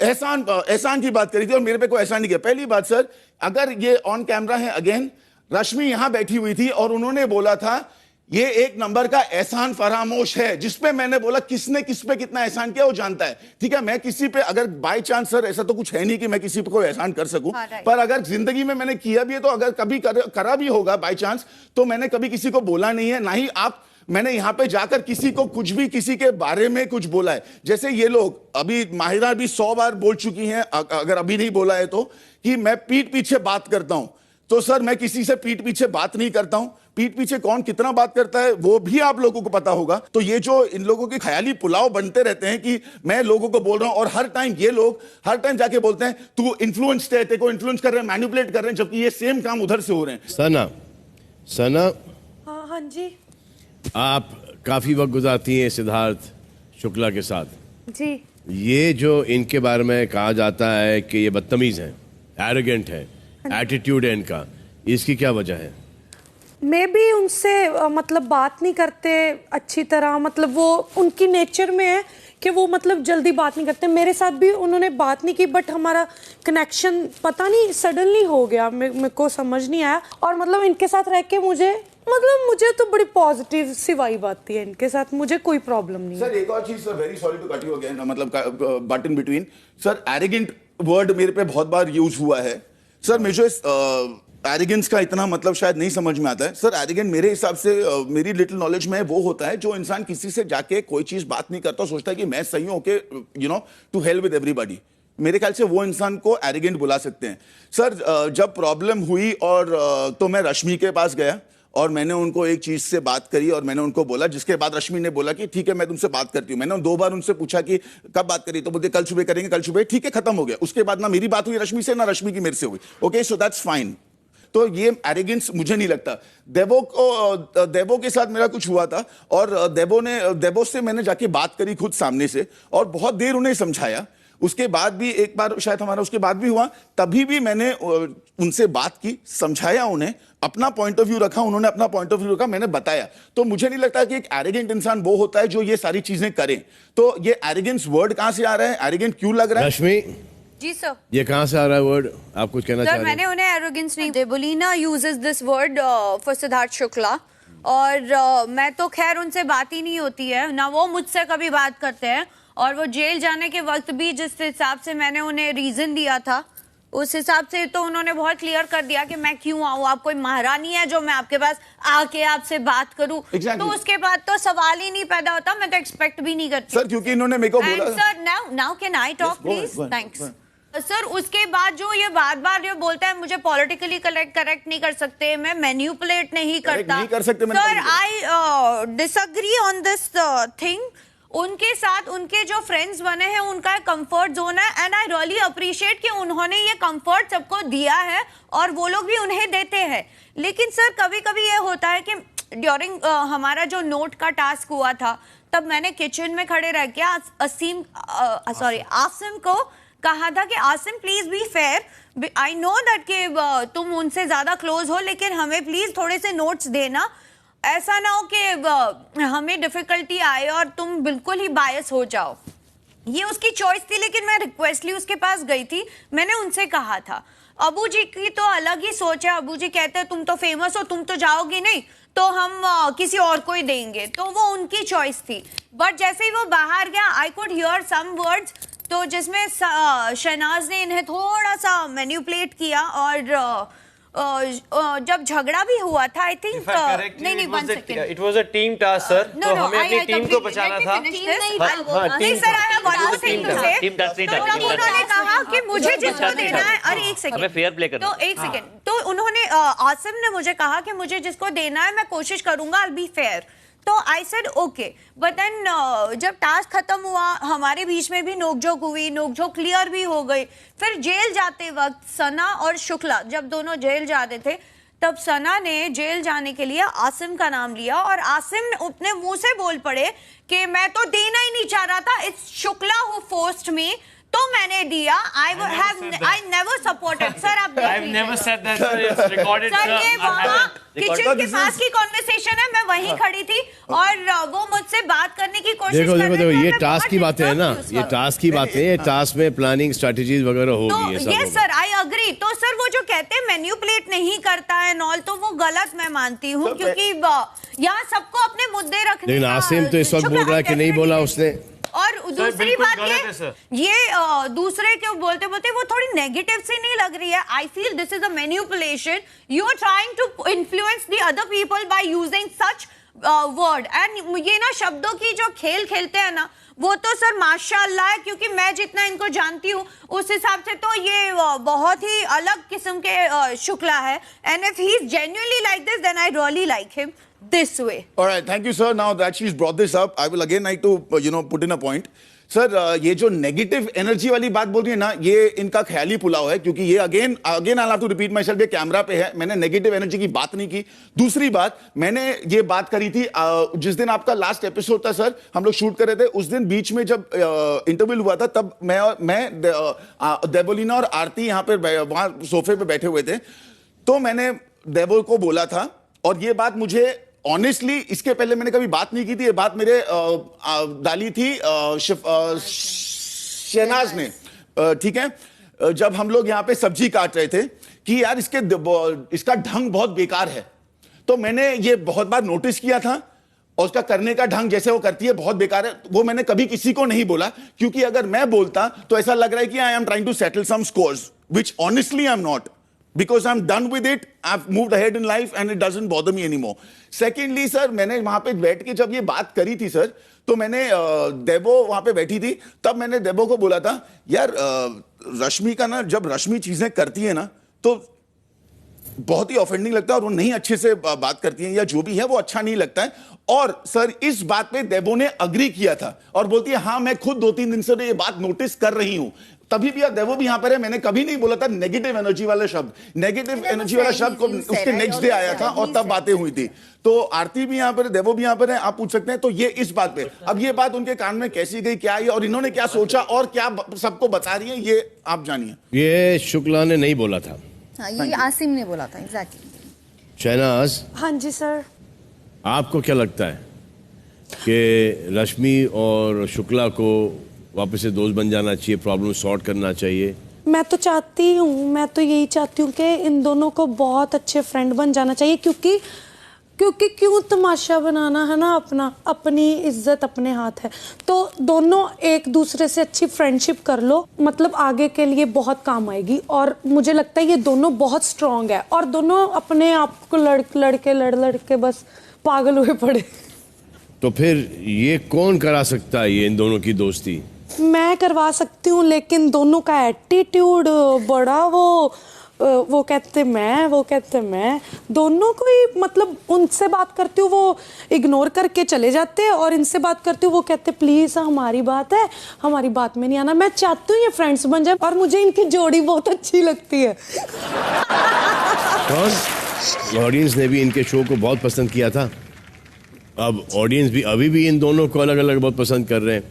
एहसान की बात करी थी और मेरे पे कोई एहसान नहीं किया। पहली बात सर, अगर ये ऑन कैमरा है, अगेन रश्मि यहां बैठी हुई थी और उन्होंने बोला था ये एक नंबर का एहसान फरामोश है, जिसपे मैंने बोला किसने किस पे कितना एहसान किया वो जानता है। ठीक है, मैं किसी पे अगर बाय चांस सर ऐसा तो कुछ है नहीं कि मैं किसी पे कोई एहसान कर सकूं, पर अगर जिंदगी में मैंने किया भी है तो अगर कभी करा भी होगा बाय चांस, तो मैंने कभी किसी को बोला नहीं है, ना ही मैंने यहां पे जाकर किसी को कुछ भी किसी के बारे में कुछ बोला है। जैसे ये लोग अभी माहिरा भी 100 बार बोल चुकी हैं, अगर अभी नहीं बोला है तो, कि मैं पीठ पीछे बात करता हूं, तो सर मैं किसी से पीठ पीछे बात नहीं करता हूं। पीठ पीछे कौन कितना बात करता है वो भी आप लोगों को पता होगा। तो ये जो इन लोगों के ख्याली पुलाव बनते रहते हैं कि मैं लोगों को बोल रहा हूं, और हर टाइम ये लोग हर टाइम जाके बोलते हैं तू इन्फ्लुएंस्ड है, तेरे को इन्फ्लुएंस कर रहे हैं, मैनिपुलेट कर रहे हैं, जबकि ये सेम काम उधर से हो रहे हैं। सना हाँ जी, आप काफी वक्त गुजारती हैं सिद्धार्थ शुक्ला के साथ जी। ये जो इनके बारे में कहा जाता है कि ये बदतमीज हैं, एरोगेंट है, एटीट्यूड है इनका, इसकी क्या वजह है? मैं भी उनसे मतलब बात नहीं करते अच्छी तरह, मतलब वो उनकी नेचर में है कि वो मतलब जल्दी बात नहीं करते। मेरे साथ भी उन्होंने बात नहीं की, बट हमारा कनेक्शन पता नहीं सडनली हो गया, मेरे को समझ नहीं आया। और मतलब इनके साथ रह के मुझे तो बड़ी पॉजिटिव सी वाइब आती है इनके साथ, मुझे कोई प्रॉब्लम नहीं सर। एक और चीज sir, very sorry to cut you again, मतलब but in between sir, arrogant word मेरे पे बहुत बार यूज हुआ है सर। मुझे एरोगेंस का इतना मतलब शायद नहीं समझ में आता है सर। एरोगेंट मेरे हिसाब से मेरी लिटिल नॉलेज में वो होता है जो इंसान किसी से जाके कोई चीज बात नहीं करता, सोचता है कि मैं सही हूं के you know to hell with everybody. मेरे ख्याल से वो इंसान को एरोगेंट बुला सकते हैं सर। जब प्रॉब्लम हुई और तो मैं रश्मि के पास गया और मैंने उनको एक चीज से बात करी और मैंने उनको बोला, जिसके बाद रश्मि ने बोला कि ठीक है मैं तुमसे बात करती हूँ। मैंने 2 बार उनसे पूछा कि कब बात करी, तो बोलते कल सुबह करेंगे, कल सुबह, ठीक है, खत्म हो गया। उसके बाद ना मेरी बात हुई रश्मि से, ना रश्मि की मेरे से हुई। Okay, so that's fine. तो ये एरोगेंस मुझे नहीं लगता। देवो के साथ मेरा कुछ हुआ था और देवो से मैंने जाके बात करी खुद सामने से और बहुत देर उन्हें समझाया। उसके बाद भी एक बार शायद हमारा उसके बाद भी हुआ, तभी भी मैंने उनसे बात की, समझाया उन्हें, अपना पॉइंट ऑफ व्यू रखा, उन्होंने अपना पॉइंट ऑफ व्यू रखा, मैंने बताया। तो मुझे नहीं लगता कि एक एरोगेंट इंसान वो होता है जो ये सारी चीजें करे। तो ये एरोगेंस वर्ड कहां से आ रहा है, एरोगेंट क्यों लग रहा है? रश्मि जी सर, ये कहां से आ रहा है वर्ड, आप कुछ कहना चाह रहे हैं? मैंने उन्हें एरोगेंस नहीं, Devoleena uses this word for Siddharth Shukla, और मैं तो खैर उनसे बात ही नहीं होती है ना, वो मुझसे कभी बात करते हैं। और वो जेल जाने के वक्त भी जिस हिसाब से मैंने उन्हें रीजन दिया था, उस हिसाब से तो उन्होंने बहुत क्लियर कर दिया कि मैं क्यों आऊँ, आप कोई महारानी है जो मैं आपके पास आके आपसे बात करूं। तो उसके बाद तो सवाल ही नहीं पैदा होता, मैं तो एक्सपेक्ट भी नहीं करती सर, क्योंकि इन्होंने मेरे को बोला। Sir now can I talk please? Thanks sir. उसके बाद जो ये बार-बार ये बोलता है मुझे पॉलिटिकली करेक्ट नहीं कर सकते, मैं मैनिपुलेट नहीं करता। नहीं कर सकते sir, I disagree on this thing. उनके साथ उनके जो फ्रेंड्स बने हैं उनका कंफर्ट जोन है, एंड आई रियली अप्रिशिएट कि उन्होंने ये कंफर्ट सबको दिया है और वो लोग भी उन्हें देते हैं। लेकिन सर कभी-कभी ये होता है कि ड्यूरिंग हमारा जो नोट का टास्क हुआ था, तब मैंने किचन में खड़े रह के आसिम को कहा था कि Asim please be fair, I know that कि तुम उनसे ज्यादा क्लोज हो, लेकिन हमें प्लीज थोड़े से नोट्स देना, ऐसा ना हो कि हमें डिफिकल्टी आए और तुम बिल्कुल ही बायस हो जाओ। ये उसकी चॉइस थी, लेकिन मैं रिक्वेस्टली उसके पास गई थी। मैंने उनसे कहा था, अबू जी की तो अलग ही सोच है, अबू जी कहते हैं तुम तो फेमस हो, तुम तो जाओगी नहीं, तो हम किसी और को ही देंगे, तो वो उनकी चॉइस थी। बट जैसे ही वो बाहर गया, I could hear some words, तो जिसमें शहनाज ने इन्हें थोड़ा सा मैनिपुलेट किया, और जब झगड़ा भी हुआ था, आई थिंक नहीं 1 second, it was a team task sir, तो हमें अपनी टीम को बचाना था। नहीं sir, I have one more thing to say. तो उन्होंने कहा कि मुझे जिसको देना है, अरे एक सेकंड, फेयर प्ले करना, तो एक सेकंड, तो उन्होंने आसिम ने मुझे कहा कि मुझे जिसको देना है मैं कोशिश करूंगा, आई विल बी फेयर। तो I said okay, but then जब टास्क खत्म हुआ, हमारे बीच में भी नोकझोंक हुई, नोकझोंक क्लियर भी हो गई। फिर जेल जाते वक्त सना और शुक्ला जब दोनों जेल जाते थे, तब सना ने जेल जाने के लिए आसिम का नाम लिया, और आसिम अपने मुंह से बोल पड़े कि मैं तो देना ही नहीं चाह रहा था, it's Shukla who forced me, तो मैंने दिया। I never supported. सर आप I've never said that, sir. It's recorded, sir, ये वहाँ किचन के This पास is- की कॉन्वर्सेशन है, मैं वहीं खड़ी थी और वो मुझसे बात करने की कोशिश देखो कर देखो रहे देखो, थे, ये मैं टास्क बहुत की बातें है ना, disturbed थी ये उस टास्क की बातें, ये टास्क में प्लानिंग स्ट्रेटजीज वगैरह वक्त। होगी, ये तो सब ये होगा। Sir I agree. तो सर वो जो कहते हैं मैन्युपुलेट नहीं करता है नॉल, तो वो गलत मैं मानती हूँ, तो क्योंकि यहाँ सबको अपने मुद्दे रखने लेकिन का- आसिम तो इस वक्त बोल रहा है कि नहीं बोला उसने। और दूसरी बिल्कुल बात गलत है, सर। ये दूसरे के बोलते बोलते वो थोड़ी नेगेटिव सी नहीं लग रही है। I feel this is a manipulation, you are trying to influence the other people by using such word, and ये ना शब्दों की जो खेल खेलते हैं ना, वो तो सर माशाअल्लाह है, क्योंकि मैं जितना इनको जानती हूँ उस हिसाब से तो ये बहुत ही अलग किस्म के शुक्ला है, and if he is genuinely like this, then I really like him this way. All right, thank you, sir. Now that she's brought this up, I will again like to, put in a point. Sir, ये जो negative energy वाली बात बोल रही है ना, ये इनका ख्याली पुलाव है, क्योंकि ये again I have to repeat myself, ये कैमरा पे है, मैंने नेगेटिव एनर्जी की बात नहीं की। दूसरी बात, मैंने ये बात करी थी जिस दिन आपका लास्ट एपिसोड था सर, हम लोग शूट कर रहे थे, उस दिन बीच में जब इंटरव्यू हुआ था, तब मैं देवोलीना और आरती यहाँ पे वहां सोफे पे बैठे हुए थे, तो मैंने देवो को बोला था, और ये बात मुझे ऑनेस्टली इसके पहले मैंने कभी बात नहीं की थी, ये बात मेरे डाली थी शहनाज ने, ठीक है, जब हम लोग यहाँ पे सब्जी काट रहे थे, कि यार इसका ढंग बहुत बेकार है। तो मैंने ये बहुत बार नोटिस किया था, और उसका करने का ढंग जैसे वो करती है बहुत बेकार है। वो मैंने कभी किसी को नहीं बोला, क्योंकि अगर मैं बोलता तो ऐसा लग रहा है कि I am trying to settle some scores, which honestly I am not, because I'm done with it, I've moved ahead in life and it doesn't bother me anymore. Secondly sir, मैंने वहां पे बैठ के जब ये बात करी थी सर, तो मैंने देवो वहां पे बैठी थी, तब मैंने देवो को बोला था, यार रश्मि का ना, जब रश्मि चीजें करती है ना, तो बहुत ही ऑफेंडिंग लगता है, और वो नहीं अच्छे से बात करती है, या जो भी है वो अच्छा नहीं लगता है। और सर इस बात पे देवो ने अग्री किया था, और बोलती है हाँ मैं खुद 2-3 दिन से ये बात नोटिस कर रही हूं। तभी भी देवो भी यहां पर है, मैंने कभी नहीं बोला था नेगेटिव एनर्जी वाला शब्द, नेगेटिव एनर्जी वाला शब्द को उसके नेक्स्ट डे आया था, और तब बातें हुई थी। तो आरती भी यहां पर है, देवो भी यहां पर है, आप पूछ सकते हैं। तो ये इस बात पे, अब ये बात उनके कान में कैसी गई, क्या आई, और इन्होंने क्या सोचा, और क्या सबको बता रही है, ये आप जानिए। ये शुक्ला ने नहीं बोला था, हाँ, ये आसिम ने बोला था एग्जैक्टली। शहनाज, हाँ जी सर। आपको क्या लगता है कि रश्मि और शुक्ला को वापस से दोस्त बन जाना चाहिए, प्रॉब्लम सॉर्ट करना चाहिए? मैं तो चाहती हूँ, मैं तो यही चाहती हूँ कि इन दोनों को बहुत अच्छे फ्रेंड बन जाना चाहिए, क्योंकि क्योंकि क्यों तमाशा बनाना है ना, अपनी इज्जत अपने हाथ है। तो दोनों एक दूसरे से अच्छी फ्रेंडशिप कर लो, मतलब आगे के लिए बहुत काम आएगी। और मुझे लगता है ये दोनों बहुत स्ट्रांग है और दोनों अपने आप को लड़ के बस पागल हुए पड़े। तो फिर ये कौन करा सकता है ये इन दोनों की दोस्ती? मैं करवा सकती हूँ, लेकिन दोनों का एटीट्यूड बड़ा, वो कहते मैं दोनों को ही, मतलब उनसे बात करती हूँ वो इग्नोर करके चले जाते हैं, और इनसे बात करती हूँ वो कहते प्लीज हमारी बात है, हमारी बात में नहीं आना। मैं चाहती हूँ ये फ्रेंड्स बन जाए, और मुझे इनकी जोड़ी बहुत अच्छी लगती है। ऑडियंस ने भी इनके शो को बहुत पसंद किया था, अब ऑडियंस भी अभी भी इन दोनों को अलग अलग बहुत पसंद कर रहे हैं।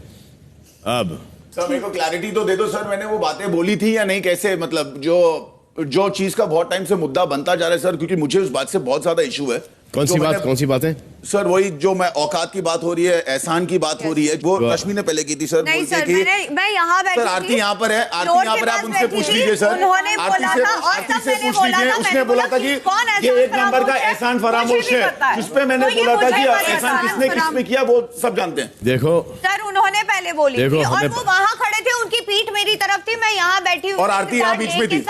अब सर मेरे को क्लैरिटी तो दे दो सर, मैंने वो बातें बोली थी या नहीं, कैसे, मतलब जो चीज का बहुत टाइम से मुद्दा बनता जा रहा है सर, क्योंकि मुझे उस बात से बहुत ज्यादा इशू है। कौन सी बात है सर? वही जो मैं औकात की बात हो रही है, एहसान की बात हो रही है, वो रश्मि ने पहले की थी सर। नहीं सर, मैं यहाँ बैठी सर, आरती यहाँ पर है, आप उनसे पूछ लीजिए सर, आरती से पूछ लीजिए। उसने बोला था कि ये एक नंबर का एहसान फरामोश है, जिस पे मैंने बोला था कि एहसान किसने किस पे किया वो सब जानते हैं। देखो सर, उन्होंने पहले बोली थी और वो वहाँ खड़े थे, उनकी पीठ मेरी तरफ थी, मैं यहाँ बैठी हूँ और आरती यहाँ बीच में थी,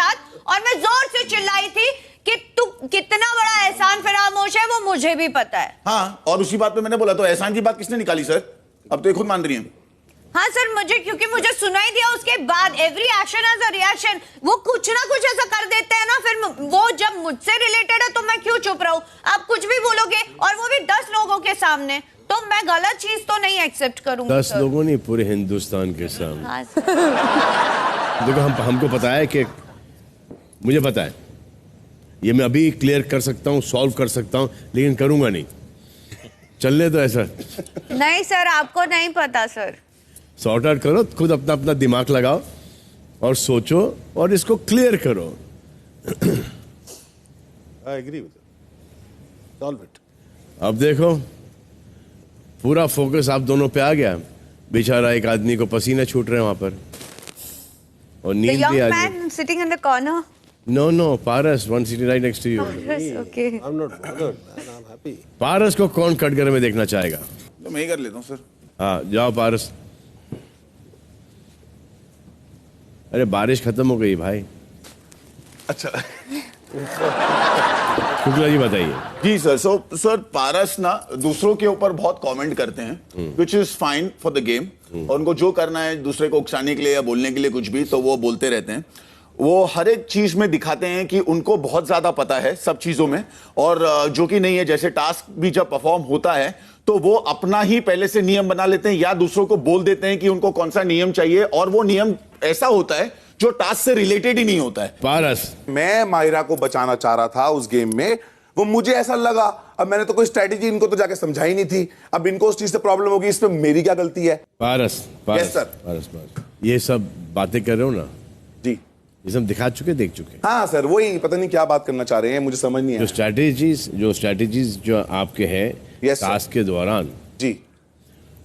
और मैं जोर से चिल्लाई थी कि तू कितना बड़ा एहसान फरामोश है वो मुझे भी पता है। हाँ, और उसी बात पे मैंने बोला, तो एहसान की बात किसने निकाली सर? अब तो ये खुद मान रही हैं। हाँ सर, क्योंकि मुझे सुनाई दिया, उसके बाद every action as a reaction, वो कुछ ना कुछ ऐसा कर देते हैं ना, फिर वो जब मुझसे रिलेटेड है तो मैं क्यों चुप रहूं? आप कुछ भी बोलोगे, और वो भी 10 लोगों के सामने, तो मैं गलत चीज तो नहीं एक्सेप्ट करूंगी। 10 लोगों नहीं, पूरे हिंदुस्तान के सामने। हाँ देखो हमको पता है कि, मुझे पता है ये मैं अभी क्लियर कर सकता हूँ, सॉल्व कर सकता हूँ, लेकिन करूंगा नहीं। चलने दो ऐसा। नहीं सर, आपको नहीं पता सर। सॉर्ट आउट करो, खुद अपना अपना दिमाग लगाओ और सोचो और इसको क्लियर करो। I agree with it. Solve it. अब देखो पूरा फोकस आप दोनों पे आ गया। बेचारा एक आदमी को पसीने छूट रहे हैं वहां पर, और नींद भी आ रही है। Sitting in the corner. No, Paras, one sitting right next to you. Paras, okay. I'm not bothered, man. I'm happy. पारस को कौन कटघरे में देखना चाहेगा? तो मैं ही कर लेता हूँ सर। हाँ, जाओ पारस। अरे बारिश खत्म हो गई भाई। अच्छा शुक्ला जी बताइए। जी सर, सर पारस ना दूसरों के ऊपर बहुत कमेंट करते हैं, which is fine for the game, और उनको जो करना है दूसरे को उकसाने के लिए या बोलने के लिए कुछ भी, तो वो बोलते रहते हैं। वो हर एक चीज में दिखाते हैं कि उनको बहुत ज्यादा पता है सब चीजों में, और जो कि नहीं है। जैसे टास्क भी जब परफॉर्म होता है तो वो अपना ही पहले से नियम बना लेते हैं, या दूसरों को बोल देते हैं कि उनको कौन सा नियम चाहिए, और वो नियम ऐसा होता है जो टास्क से रिलेटेड ही नहीं होता है। पारस, मैं मायरा को बचाना चाह रहा था उस गेम में, वो मुझे ऐसा लगा। अब मैंने तो कोई स्ट्रेटेजी इनको तो जाके समझाई नहीं थी, अब इनको उस चीज से प्रॉब्लम होगी, इसमें मेरी क्या गलती है? पारस, Yes, sir. पारस, ये सब बातें कर रहे हो ना जी, ये सब दिखा चुके, देख चुके। हाँ सर, वही पता नहीं क्या बात करना चाह रहे हैं, मुझे समझ नहीं जो स्ट्रेटेजीज जो आपके हैं Yes, sir. टास्क के दौरान, जी,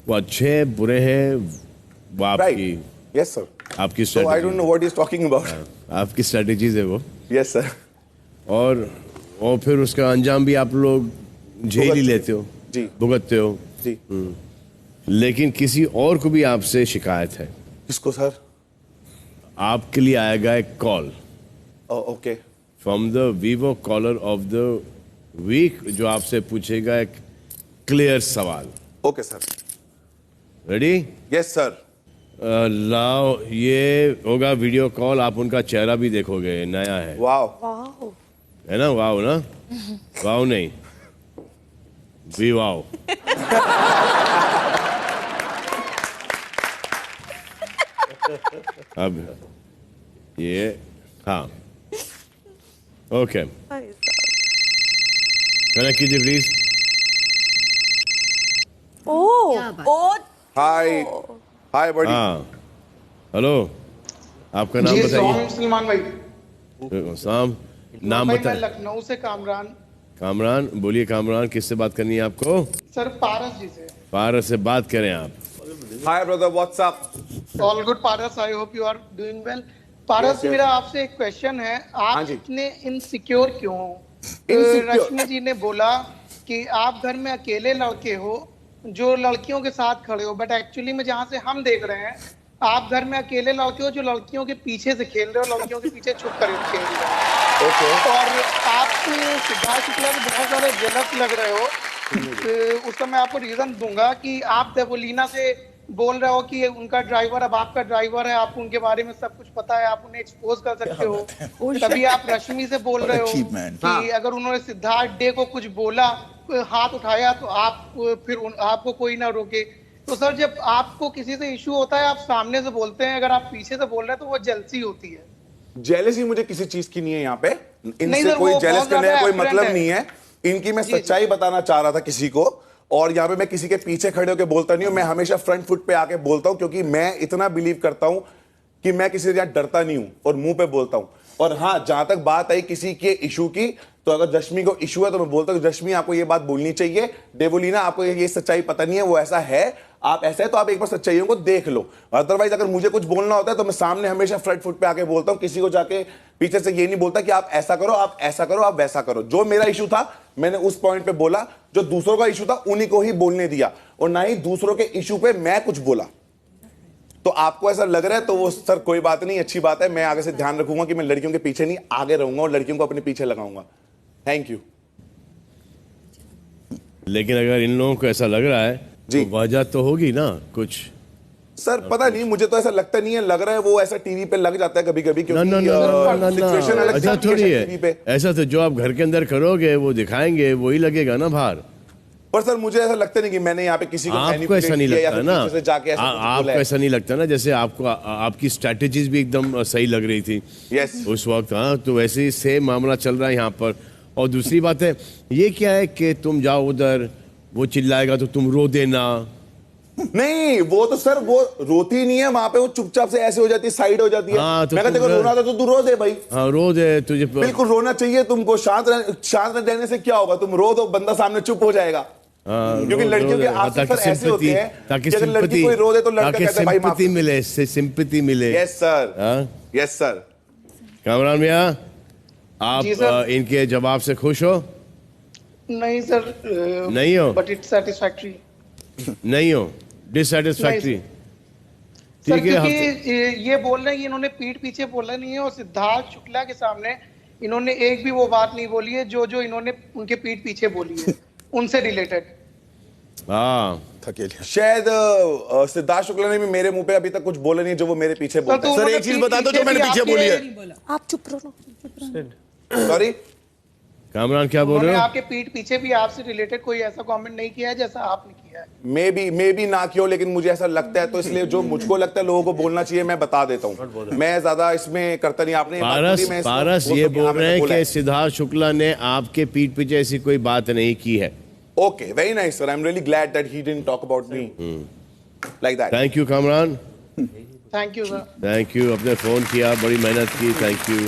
वो अच्छे बुरे हैं, वो आपकी यस सर, आपकी so I don't know what is talking about. आपकी स्ट्रेटेजीज है वो। Yes sir. और फिर उसका अंजाम भी आप लोग झेल ही लेते हो जी, भुगतते हो जी। लेकिन किसी और को भी आपसे शिकायत है। किसको सर? आपके लिए आएगा एक call okay from the Vivo caller of the week, जो आपसे पूछेगा एक क्लियर सवाल। Okay sir. Ready? Yes sir. लाओ, ये होगा वीडियो कॉल, आप उनका चेहरा भी देखोगे, नया है। वाओ, है ना? वाओ ना? वाओ नहीं, वी वाओ। अब ये, हाँ, ओके, कनेक्ट कीजिए प्लीज। हाय बड़ी। हाँ, हेलो, आपका नाम बताइए। सलमान भाई। साम, नाम मैं बताइए। लखनऊ से कामरान। कामरान, बोलिए कामरान, किससे बात करनी है आपको? सर पारस जी से। पारस से बात करें आप। Hi brother, what's up? All good Paras, I hope you are doing well. Paras, मेरा आपसे एक क्वेश्चन है, आप इतने इनसिक्योर क्यों हो? रश्मि जी ने बोला कि आप घर में अकेले लड़के हो जो लड़कियों के साथ खड़े हो, बट एक्चुअली में जहाँ से हम देख रहे हैं आप घर में अकेले लड़के हो जो लड़कियों के पीछे से खेल रहे हो, लड़कियों के पीछे छुप कर खेल रहे हो। और आप सिद्धार्थ शुक्ला के बहुत ज्यादा जेलस लग रहे हो। तो उसका मैं आपको रीजन दूंगा कि आप देवोलीना से बोल रहे हो कि उनका ड्राइवर अब आपका ड्राइवर है, आपको उनके बारे में सब कुछ पता है, आप उन्हें एक्सपोज कर सकते हो। तभी आप रश्मि से बोल रहे हो कि अगर उन्होंने सिद्धार्थ डे को कुछ बोला, हाथ उठाया, तो आप फिर आपको कोई ना रोके। तो सर जब आपको किसी से इशू होता है आप सामने से बोलते हैं, अगर आप पीछे से बोल रहे हैं तो वो जेलसी होती है। जेलसी मुझे किसी चीज की नहीं है यहाँ पे, इनसे कोई जेलस करने का कोई मतलब नहीं है। इनकी मैं सच्चाई बताना चाह रहा था किसी को, और यहाँ पे मैं किसी के पीछे खड़े होकर बोलता नहीं हूं, मैं हमेशा फ्रंट फुट पे आके बोलता हूं, क्योंकि मैं इतना बिलीव करता हूं कि मैं किसी से डरता नहीं हूं और मुंह पे बोलता हूं। और हाँ, जहां तक बात आई किसी के इशू की, तो अगर रश्मि को इशू है तो मैं बोलता हूं रश्मि आपको ये बात बोलनी चाहिए, देवोलीना आपको ये सच्चाई पता नहीं है, वो ऐसा है, आप ऐसा है तो आप एक बार सच्चाइयों को देख लो। अदरवाइज अगर मुझे कुछ बोलना होता है तो मैं सामने हमेशा फ्रंट फुट पे आके बोलता हूं, किसी को जाके पीछे से ये नहीं बोलता कि आप ऐसा करो, आप ऐसा करो, आप वैसा करो। जो मेरा इशू था मैंने उस पॉइंट पे बोला, जो दूसरों का इशू था उन्हीं को ही बोलने दिया, और ना ही दूसरों के इशू पे मैं कुछ बोला। तो आपको ऐसा लग रहा है तो वो सर कोई बात नहीं, अच्छी बात है, मैं आगे से ध्यान रखूंगा कि मैं लड़कियों के पीछे नहीं आगे रहूंगा और लड़कियों को अपने पीछे लगाऊंगा। Thank you. लेकिन अगर इन लोगों को ऐसा लग रहा है जी, तो वजह तो होगी ना कुछ। सर पता नहीं, मुझे तो ऐसा लगता नहीं है, लग रहा है वो ऐसा टीवी पे लग जाता है कभी कभी, क्योंकि सिचुएशन अलग ऐसा थोड़ी है। ऐसा तो जो आप घर के अंदर करोगे वो दिखाएंगे, वही लगेगा ना बाहर। पर सर मुझे ऐसा लगता नहीं कि मैंने यहाँ पे किसी को आपको ऐसा नहीं लगता ना, आपको ऐसा नहीं लगता ना, जैसे आपको आपकी स्ट्रैटेजीज भी एकदम सही लग रही थी उस वक्त। हाँ, तो वैसे ही सेम मामला चल रहा है यहाँ पर। और दूसरी बात है ये क्या है कि तुम जाओ उधर, वो चिल्लाएगा तो तुम रो देना। नहीं, वो तो सर वो रोती नहीं है वहां पे, वो चुपचाप से ऐसे हो जाती है, साइड हो जाती है। हाँ, तो मैं कहता हूं रोना था तो तू रो दे भाई। हाँ, रो दे, तुझे बिल्कुल रोना चाहिए तुमको। शांत रहने से क्या होगा, तुम रो दो, बंदा सामने चुप हो जाएगा। क्योंकि लड़कियों के आंसू ऐसे होते हैं ताकि अगर लड़की कोई रो दे तो लड़का कहता है भाई माफ मिले, सिंपैथी मिले। Yes sir, yes sir. Kamran भैया, आप इनके जवाब से खुश हो? नहीं सर, नहीं हो, बट इट्स सैटिस्फैक्टरी। नहीं हो, डिससैटिस्फैक्टरी। ठीक है, क्योंकि ये बोल रहे हैं कि इन्होंने पीठ पीछे बोला नहीं है, और सिद्धार्थ शुक्ला के सामने इन्होंने एक भी वो बात नहीं बोली है जो इन्होंने उनके पीठ पीछे बोली है उनसे रिलेटेड। हाँ, शायद सिद्धार्थ शुक्ला ने भी मेरे मुंह पे अभी तक कुछ बोला नहीं है जो वो मेरे पीछे बोलते हैं। सर एक चीज बता दो जो मैंने पीछे बोली है। आप चुप रहो। सॉरी कामरान, क्या बोल रहे हो? आपके पीठ पीछे भी आपसे रिलेटेड कोई ऐसा कमेंट नहीं किया है जैसा आपने किया है। मे बी ना क्यों, लेकिन मुझे ऐसा लगता है, तो इसलिए जो मुझको लगता है लोगों को बोलना चाहिए मैं बता देता हूँ। मैं ज्यादा इसमें करता नहीं। आपने पारस ये बोल रहे हैं कि सिद्धार्थ शुक्ला ने आपके पीठ पीछे ऐसी कोई बात नहीं की है। Okay, very nice, sir. I'm really glad that he didn't talk about me like that. Thank you, Kamran. Thank you, sir. Thank you. अपने फोन किया, बड़ी मेहनत की। Thank you.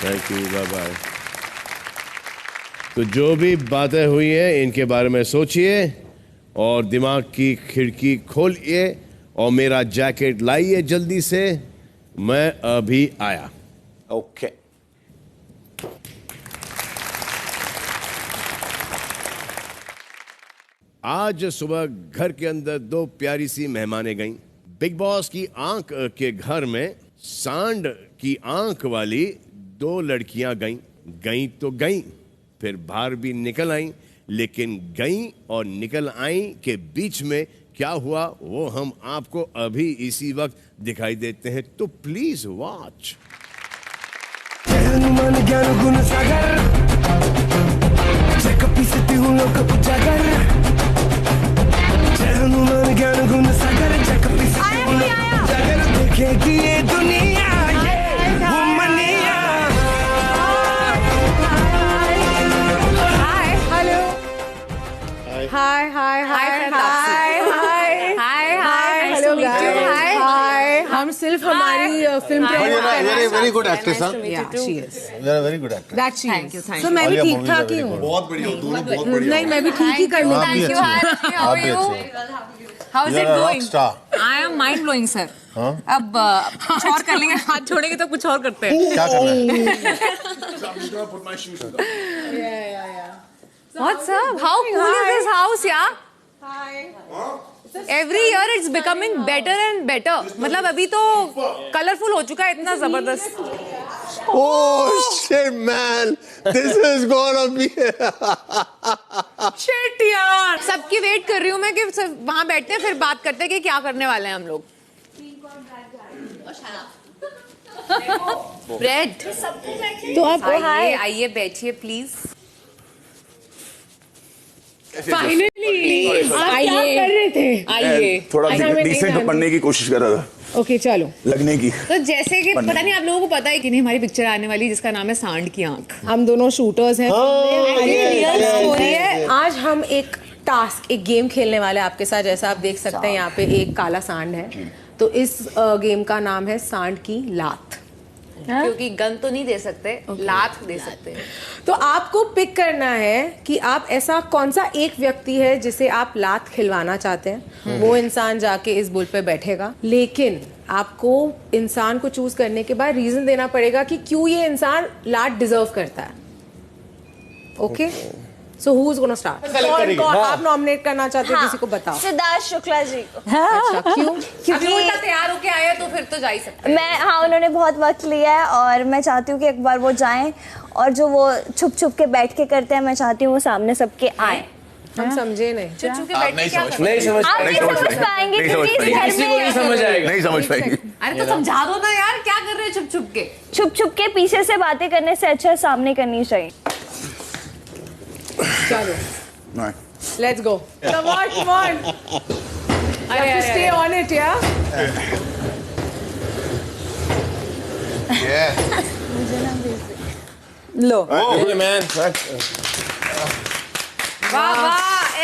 Thank you. Bye bye. तो जो भी बातें हुई हैं इनके बारे में सोचिए और दिमाग की खिड़की खोलिए और मेरा जैकेट लाइए जल्दी से, मैं अभी आया। Okay. आज सुबह घर के अंदर दो प्यारी सी मेहमानें गईं। बिग बॉस की आंख के घर में सांड की आंख वाली दो लड़कियां गईं तो गईं, फिर बाहर भी निकल आईं, लेकिन गईं और निकल आईं के बीच में क्या हुआ वो हम आपको अभी इसी वक्त दिखाई देते हैं, तो प्लीज वॉच। हम सिर्फ हमारी film very good actress. Very good actress. That she is. So मैं भी ठीक ठाक ही हूँ। बहुत बढ़िया, दोनों बहुत बढ़िया। नहीं, मैं भी ठीक ही कर लूँगी। Thank you. How are you? How is it going? I am mind blowing sir. अब कुछ और कर लेंगे, हाथ छोड़ेंगे तो कुछ और करते हैं। क्या करना है? What's up? How cool is this house, yeah? Every year it's becoming better and better. मतलब अभी तो कलरफुल हो चुका है इतना जबरदस्त. Oh shit, man! This is gonna be. Shit यार. सबकी वेट कर रही हूँ मैं कि वहाँ बैठते हैं फिर बात करते हैं कि क्या करने वाले हैं हम लोग. ब्रेड. तो आप आइए बैठिए प्लीज. फाइनली आप क्या कर रहे थे? आइए. थोड़ा डिसेंट बनने की कोशिश कर रहा था. ओके चलो. लगने की. तो जैसे कि पता नहीं आप लोगों को पता है कि नहीं हमारी पिक्चर आने वाली जिसका नाम है सांड की आंख. हम दोनों शूटर्स हैं. स्टोरी है. आज हम एक टास्क एक गेम खेलने वाले हैं आपके साथ. जैसा आप देख सकते हैं यहाँ पे एक काला सांड है. तो इस गेम का नाम है सांड की लात. क्योंकि गन तो नहीं दे सकते, लात दे सकते हैं. तो आपको पिक करना है कि आप ऐसा कौन सा एक व्यक्ति है जिसे आप लात खिलवाना चाहते हैं. वो इंसान जाके इस बुल पे बैठेगा. लेकिन आपको इंसान को चूज करने के बाद रीजन देना पड़ेगा कि क्यों ये इंसान लात डिजर्व करता है. Okay so who is gonna start? आप नॉमिनेट करना चाहते हो किसी को बताओ. सिद्धार्थ शुक्ला जी को. अच्छा क्यों? क्योंकि वो तैयार होके आया तो फिर तो जा ही सकते. हाँ उन्होंने बहुत वक्त लिया है और मैं चाहती हूँ कि एक बार वो जाएं और जो वो छुप छुप के बैठ के करते हैं मैं चाहती हूँ वो सामने सबके आए. हम समझे नहीं. छुप छुप के बैठ के क्या करते हैं? नहीं समझ पाएंगे नहीं समझ पाएंगे. अरे तो समझा दो ना यार क्या कर रहे हैं छुप छुप के. छुप छुप के पीछे से बातें करने से अच्छा सामने करनी चाहिए. चलो let's go. Come on come on. अरे स्टे ऑन इट या. लो. वाह वाह.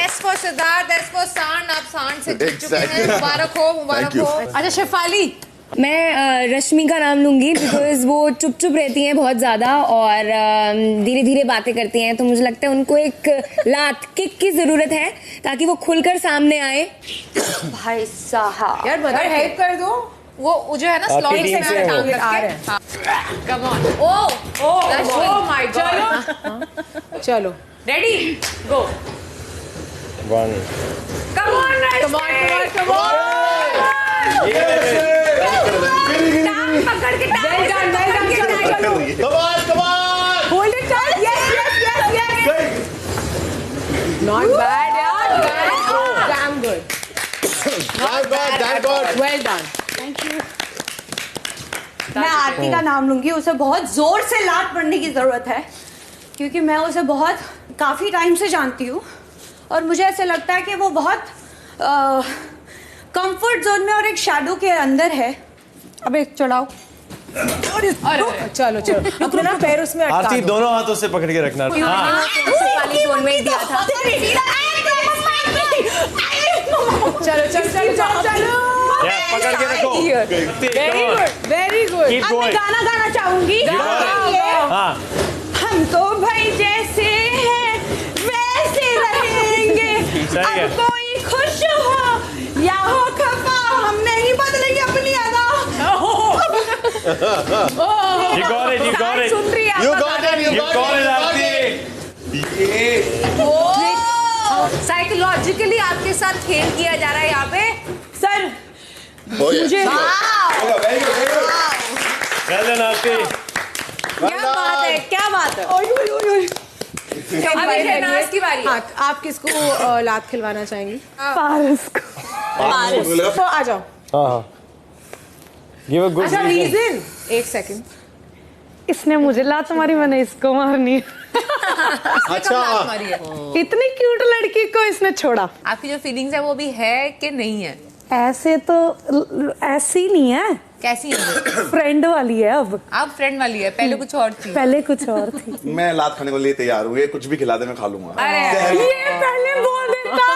S for Siddharth, S for सांड. आप सांड से जीत चुके हैं. मुबारक हो मुबारक हो. अच्छा शेफाली. मैं रश्मि का नाम लूंगी बिकॉज वो चुप चुप रहती हैं बहुत ज़्यादा और धीरे धीरे बातें करती हैं. तो मुझे लगता है उनको एक लात किक की ज़रूरत है ताकि वो खुलकर सामने आए. भाई साहब यार मदर हेल्प कर दो. वो जो है ना स्लॉट से टांग रख के. Come on. Oh my god. चलो ready go. One. Come on come on come on. टांग पकड़ के टांग. Come on. Hold it tight. Yes. Not bad yaar. Damn good. Damn good. Well done. Thank you. मैं आरती का नाम लूंगी. उसे बहुत जोर से लात पड़ने की जरूरत है क्योंकि मैं उसे बहुत काफी टाइम से जानती हूँ और मुझे ऐसे लगता है कि वो बहुत कंफर्ट जोन में और एक शैडो के अंदर है. अब एक चढ़ाओ. चलो अपना पैर उसमें अटका आरती दोनों हाथों से पकड़ के रखना. वाली जोन में दिया था. चलो पकड़ के रखो. Very good. अब मैं गाना गाना चाहूंगी. हम तो भाई जैसे हैं वैसे रहेंगे. अब कोई खुश हो या हो खफा हम नहीं बदलेंगे अपनी अदा. You got it. सुन रही है. You got it Aarti. Psychologically आपके साथ खेल किया जा रहा है यहाँ पे. सर मुझे क्या बात है. अभी शहनाज की बारी. आप किसको लात खिलवाना चाहेंगी? पारस को. तो आ जाओ. Give a good अच्छा reason. रीजन. एक सेकंड. इसने मुझे लात मारी मैंने इसको मारनी. अच्छा इतनी क्यूट लड़की को इसने छोड़ा. आपकी जो फीलिंग्स है वो भी है कि नहीं है? ऐसे तो ऐसी नहीं है. कैसी है? फ्रेंड वाली है. अब फ्रेंड वाली है. पहले कुछ और थी. पहले कुछ और थी. मैं लात खाने को लिए तैयार हूँ. ये कुछ भी खिला दे मैं खा लूंगा. ये पहले बोल देता.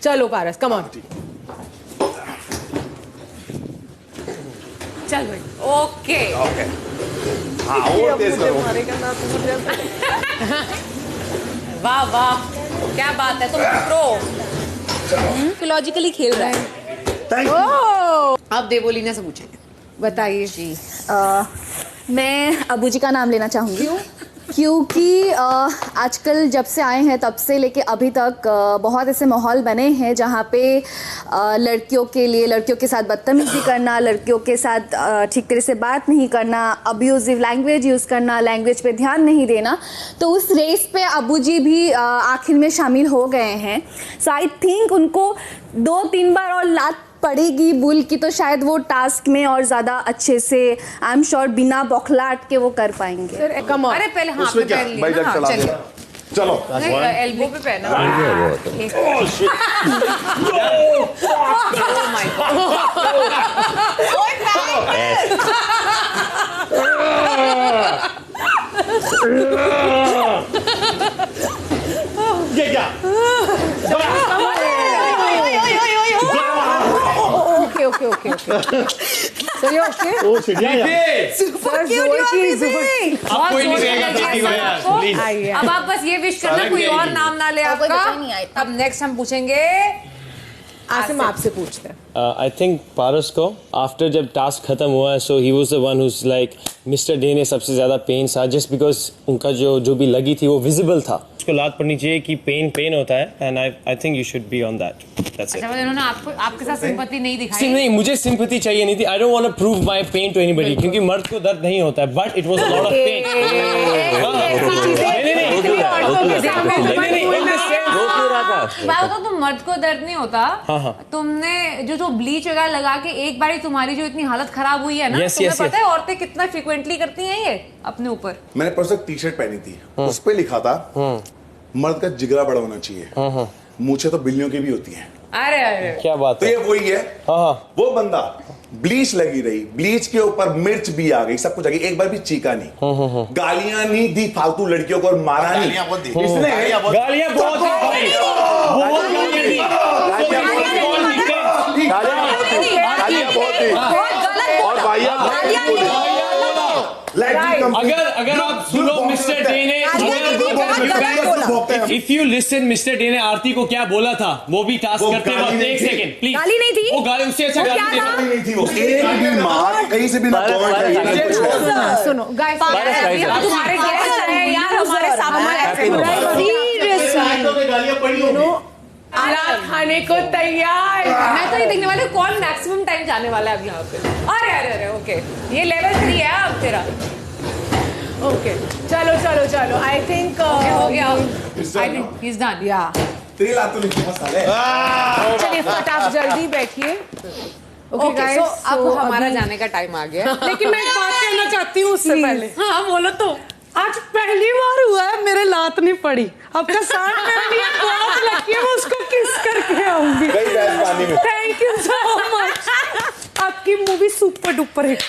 चलो पारस कम ऑन. चल भाई. ओके वाह वाह क्या बात है. तुम प्रो लॉजिकली खेल रहा है. अब देवोलीना से पूछेंगे. बताइए. मैं अबू जी का नाम लेना चाहूंगी. क्योंकि आजकल जब से आए हैं तब से लेके अभी तक बहुत ऐसे माहौल बने हैं जहाँ पे लड़कियों के लिए लड़कियों के साथ बदतमीजी करना, लड़कियों के साथ ठीक तरह से बात नहीं करना, अब्यूजिव लैंग्वेज यूज़ करना, लैंग्वेज पे ध्यान नहीं देना। तो उस रेस पे अबू जी भी आखिर में शामिल हो गए हैं। सो आई थिंक उनको 2-3 बार और लात पड़ेगी बुल की तो शायद वो टास्क में और ज़्यादा अच्छे से आई एम श्योर बिना बौखलाहट के वो कर पाएंगे। अरे पहले हाथ पे पहन लिया ना, चलिए चलो एल्बो पे पहना। ये क्या? ओके चलिए ओके। ओ सीढ़ियाँ सुपर क्यूट आपको ही नहीं रहेगा बेटी को यार, प्लीज। अब आप बस ये विश करना कोई और नाम ना ले आपका। अब नेक्स्ट हम पूछेंगे आसिम, आपसे पूछते हैं। आई थिंक पारस को आफ्टर जब टास्क खत्म हुआ so he was the one who like mister Dey ने सबसे ज्यादा पेन सहा जस्ट बिकॉज उनका जो भी लगी थी वो विजिबल था। उसको लात पड़नी चाहिए कि पेन होता है and I think you should be on that. That's it. अच्छा, इन्होंने आपके साथ सिंपैथी नहीं दिखाई? नहीं, मुझे सिंपैथी चाहिए नहीं थी। I don't want to prove my pain to anybody क्योंकि मर्द को दर्द नहीं होता है but it was a lot of pain. तुम मर्द को दर्द नहीं होता, तुमने जो ब्लीच वगैरह लगा के एक बार तुम्हारी जो इतनी हालत खराब हुई है ना, तुम्हें पता है औरतें कितना फ्रीक्वेंटली करती हैं ये अपने ऊपर? मैंने परसों टी शर्ट पहनी थी, उस पे लिखा था मर्द का जिगरा बड़ा होना चाहिए, मूछें तो बिल्लियों की भी होती हैं। अरे क्या बात है। तो ये वही है। वो बंदा ब्लीच लगी रही, ब्लीच के ऊपर मिर्च भी आ गई, सब कुछ आ गई, एक बार भी चीका नहीं, गालियां नहीं दी फालतू लड़कियों को और मारा नहीं। इसने गालियां बहुत अगर आप सुनो मिस्टर डे ने, if you listen mister Dey ने आरती को क्या बोला था वो भी टास्क करते वक्त, एक सेकंड प्लीज। गाली नहीं थी, वो गाली उससे अच्छा गाली नहीं थी, वो एक भी मार कहीं से भी ना कमेंट। सुनो गाइस, तुम्हारे गेस्ट हैं यार, हमारे सामने गालियां पड़ी होंगी, खाने को तैयार। मैं तो ये देखने वाले कौन मैक्सिमम टाइम जाने वाला है अब यहाँ पे। अरे अरे अरे ओके, ये लेवल 3 है अब तेरा। ओके चलो आई थिंक हो गया। I think he is done. या तेरी लात तो नहीं मसाले। चलिए फटाफट जल्दी बैठिए। ओके गाइस, अब हमारा जाने का टाइम आ गया। लेकिन मैं एक बात कहना चाहती हूँ उससे पहले। हाँ बोलो। तो आज पहली बार हुआ है मेरे लात नहीं पड़ी। आपका साथ मेरे लिए बहुत लकी है, मैं उसको किस करके आऊंगी। Thank you so much. आपकी मूवी सुपर डुपर हिट।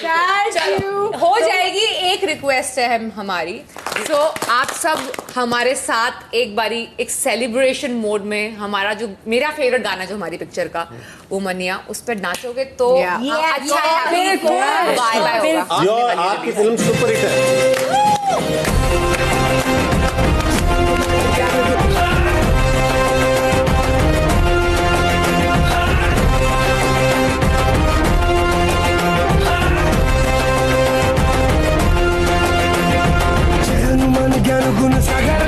हो जाएगी। एक रिक्वेस्ट है हमारी, तो आप सब हमारे साथ एक बारी एक सेलिब्रेशन मोड में हमारा जो मेरा फेवरेट गाना जो हमारी पिक्चर का वो मनिया, उस पर नाचोगे तो अच्छा है। बाय बाय होगा। आपकी फिल्म सुपर हिट है। गुण सागर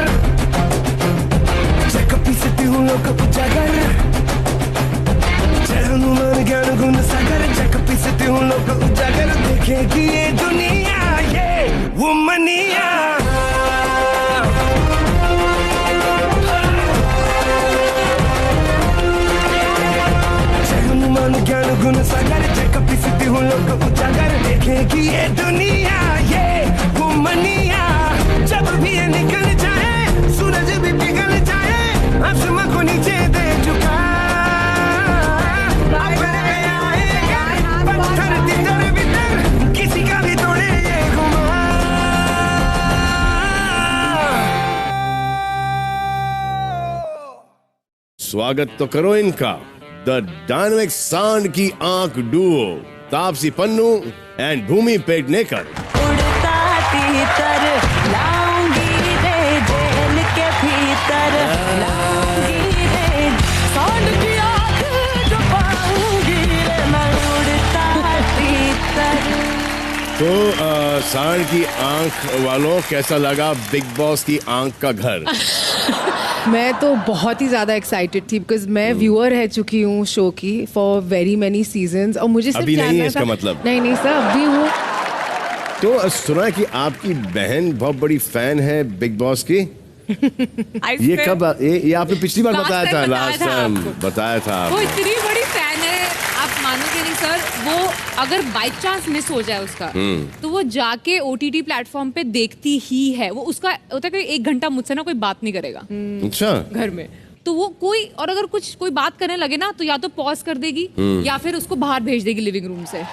जग पिसती हूँ लोक उजागर, जय हनुमान ज्ञान गुण सागर जग पिसती हूँ लोक उजागर, देखेगी ये दुनिया ये वो मनिया। जय हनुमान ज्ञान गुण सागर जग पिसती हूँ लोक उजागर, देखेगी ये दुनिया ये वो मनिया। जब भी ये निकल जाए सूरज भी पिघल जाए, आसमां को नीचे दे चुका, पत्थर तितर बितर किसी का भी तोड़े ये घुमा। स्वागत तो करो इनका, द डायनामिक साउंड की आंख डुओ तापसी पन्नू एंड भूमि पेडनेकर। तो सांड की आंख वालों, कैसा लगा बिग बॉस की आंख का घर? मैं तो बहुत ही ज़्यादा एक्साइटेड थी बिकॉज मैं व्यूअर रह चुकी हूँ शो की फॉर वेरी मेनी सीजन्स और मुझे सिर्फ अभी नहीं जानना है इसका था- मतलब? नहीं सर अभी हूँ। तो सुना है कि आपकी बहन बहुत बड़ी फैन है बिग बॉस की। ये कब ये आपने पिछली बार Last बताया time था, बताया लास्ट था टाइम आपको। बताया था वो आपने। इतनी बड़ी फैन है, आप मानोगे नहीं सर, वो अगर बाई चांस मिस हो जाए उसका तो वो जाके OTT प्लेटफॉर्म पे देखती ही है। वो उसका होता है कि 1 घंटा मुझसे ना कोई बात नहीं करेगा अच्छा। घर में, तो वो और अगर कोई बात करने लगे ना तो या तो पॉज कर देगी या फिर उसको बाहर भेज देगी लिविंग रूम से।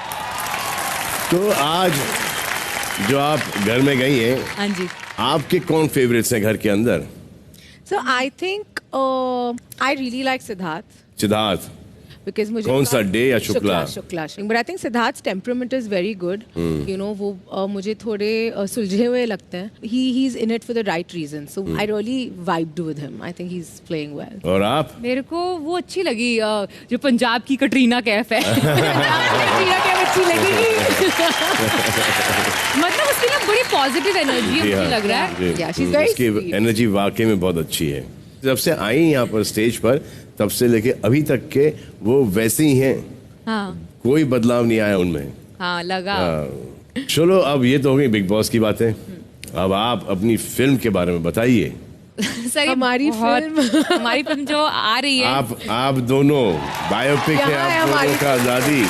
तो आज जो आप घर में गई हैं, हाँ जी, आपके कौन फेवरेट्स हैं घर के अंदर? So I think I really like Siddharth Siddharth. because मुझे कौन सा डे या Shukla? Shukla but I think Siddharth's temperament is very good. You know वो मुझे थोड़े सुलझे हुए लगते हैं. He's in it for the right reasons. So I really vibed with him. I think he's playing well. और आप? मेरे को वो अच्छी लगी जो पंजाब की कटरीना कैफ है। कटरीना कैफ अच्छी लगेगी। मतलब उसकी ना बड़ी पॉजिटिव एनर्जी है, मुझे लग रहा है। Yeah, she's very उसकी sweet. एनर्जी वाकई में बहुत अच्छी है। जब से आई यहाँ पर स्टेज पर तब से लेके अभी तक के वो वैसे ही हैं, हाँ कोई बदलाव नहीं आया उनमें। हाँ लगा। चलो अब ये तो हो गई बिग बॉस की बातें, अब आप अपनी फिल्म के बारे में बताइए। सर हमारी फिल्म जो आ रही है, आप दोनों बायोपिक है, यहाँ है आप दोनों हमारी का दादी,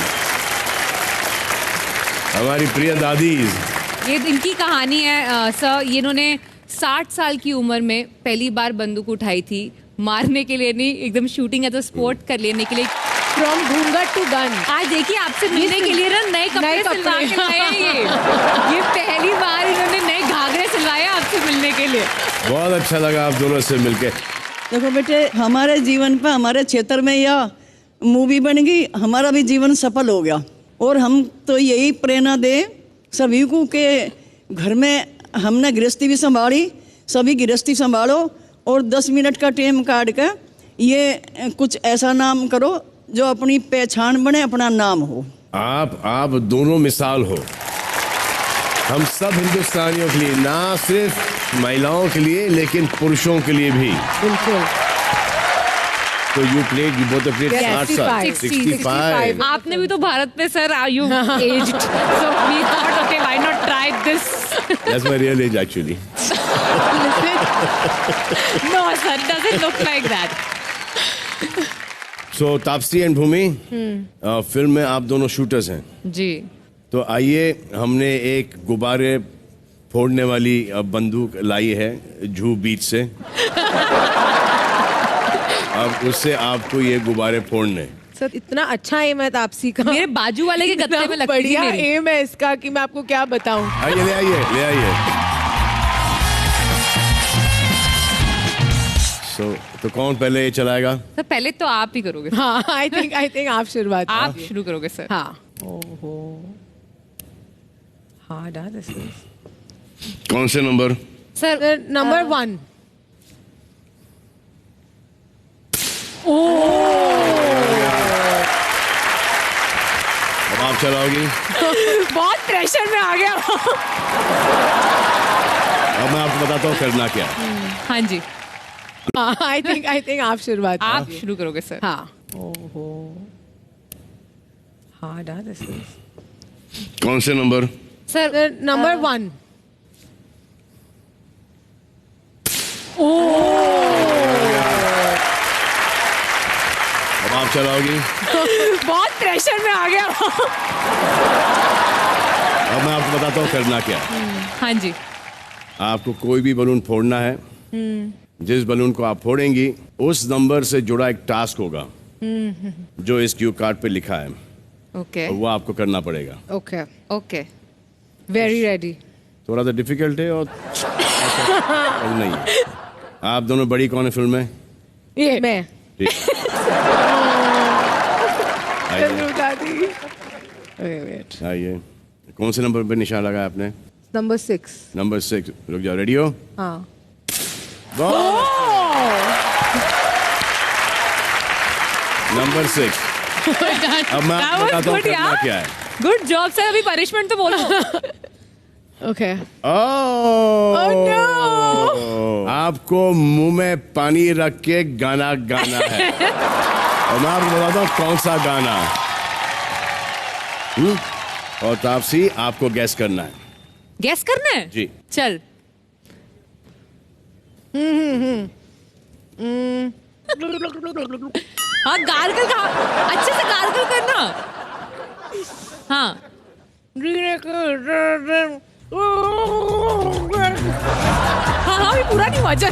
हमारी प्रिय दादी। ये इनकी कहानी है। सर ये इन्होंने 60 साल की उम्र में पहली बार बंदूक उठाई थी, मारने के लिए नहीं, एकदम शूटिंग एज अ स्पोर्ट कर लेने के लिए। From घूंघट to gun. आज देखिए आपसे मिलने के लिए ना नए कपड़े सिलवा के लाए हैं ये पहली बार इन्होंने नए घाघरे सिलवाए आपसे मिलने के लिए। बहुत अच्छा लगा आप दोनों से मिलके। देखो बेटे, हमारे जीवन पर, हमारे क्षेत्र में या मूवी बन गई, हमारा भी जीवन सफल हो गया। और हम तो यही प्रेरणा दे सभी को कि घर में हमने गृहस्थी भी संभाली, सभी गृहस्थी संभालो और 10 मिनट का टाइम काट के ये कुछ ऐसा नाम करो जो अपनी पहचान बने, अपना नाम हो। आप दोनों मिसाल हो हम सब हिंदुस्तानियों के लिए, ना सिर्फ महिलाओं के लिए लेकिन पुरुषों के लिए भी। बिल्कुल। तो यू बोथ प्लेड 60 साल, 65। आपने भी तो भारत में सर आयु एज्ड, so we thought okay why not try this. That's my real age actually. No sir, it doesn't look like that. So Taapsee and Bhumi, film में आप दोनों शूटर्स हैं। जी। तो आइए, हमने एक गुब्बारे फोड़ने वाली बंदूक लाई है जूहू बीच से। अब उससे आपको ये गुब्बारे फोड़ने। सर इतना अच्छा एम है तापसी का, मेरे बाजू वाले के गत्ते में लगती बढ़िया मेरी। एम है इसका कि मैं आपको क्या बताऊं। आइए, ले आइए। तो कौन पहले ये चलाएगा? सर पहले तो आप ही करोगे। हाँ, आई थिंक आप शुरुआत आप शुरू करोगे सर। हाँ। ओहो, हार्ड है दिस इज। कौन से नंबर? Sir number 1। अब आप चलाओगी। बहुत प्रेशर में आ गया। अब मैं आपको बताता हूँ करना क्या। हाँ जी। आई थिंक आप शुरुआत। आप शुरू करोगे सर। हाँ। ओहो, हार्ड है दिस इज। कौन से नंबर? Sir number 1। अब आप चलाओगी। बहुत प्रेशर में आ गया। अब मैं आपको बताता हूँ करना क्या। हाँ जी। आपको कोई भी बलून फोड़ना है, जिस बलून को आप फोड़ेंगी उस नंबर से जुड़ा एक टास्क होगा जो इस क्यू कार्ड पे लिखा है। ओके। और वो आपको करना पड़ेगा। ओके। Very ready. थोड़ा सा डिफिकल्ट है और नहीं है। आप दोनों बड़ी कौन है फिल्म में? ये मैं। ठीक। आइए, कौन से नंबर पे निशान लगाया आपने? नंबर 6। नंबर 6। रुक जाओ, रेडी हो? हाँ। नंबर 6। अब मैं आपको बताता हूँ करना क्या है। गुड जॉब सर, अभी पनिशमेंट तो बोलो। Okay oh no! आपको मुंह में पानी रख के गाना गाना है और मैं आपको बताता हूँ कौन सा गाना। और तापसी आपको गैस करना है। गैस करना है जी चल। हाँ गार्गल का अच्छे से गार्गल करना। हाँ हाँ भी पूरा नहीं हुआ चल।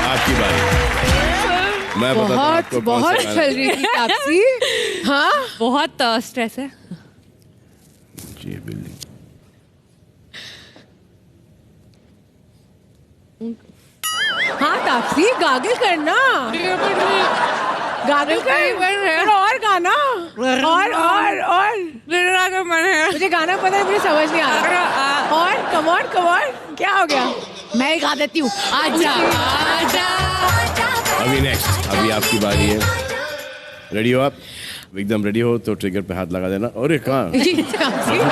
आपकी बारी। मैं बहुत बहुत चल रही थी तापसी। हाँ बहुत स्ट्रेस है। जी बिल्कुल। हाँ तापसी गागल करना, गागल कर और गाना और मुझे गाना पता है, मुझे समझ नहीं आ रहा। और कम ऑन क्या हो गया? मैं ही गा देती हूँ। आजा आजा। अभी नेक्स्ट, अभी आपकी बारी है। रेडी हो आप? एकदम रेडी हो तो ट्रिगर पे हाथ लगा देना। अरे कहाँ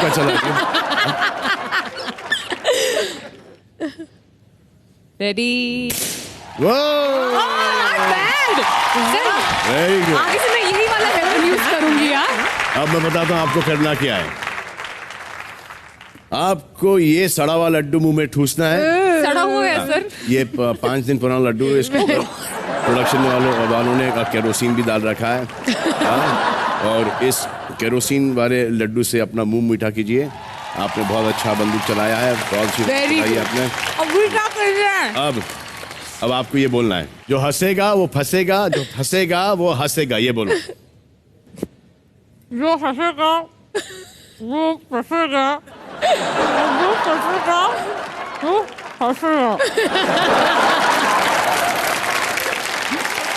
चला रेडी। Very good. आगे से मैं यही वाला वेपन यूज करूंगी यार। अब मैं बताता हूँ आपको करना क्या है। आपको ये सड़ा हुआ लड्डू मुंह में ठूसना है। सड़ा हुआ है सर। ये 5 दिन पुराना लड्डू है। इसको प्रोडक्शन वालों ने केरोसिन भी डाल रखा है। और इस केरोसिन वाले लड्डू से अपना मुंह मीठा कीजिए। आपने बहुत अच्छा बंदूक चलाया है, बहुत अच्छी चलाई आपने। अब क्या करना है? अब आपको ये बोलना है, जो हंसेगा वो फंसेगा, जो फंसेगा वो हंसेगा। ये बोलो। जो हंसेगा वो फंसेगा, जो फंसेगा वो हंसेगा।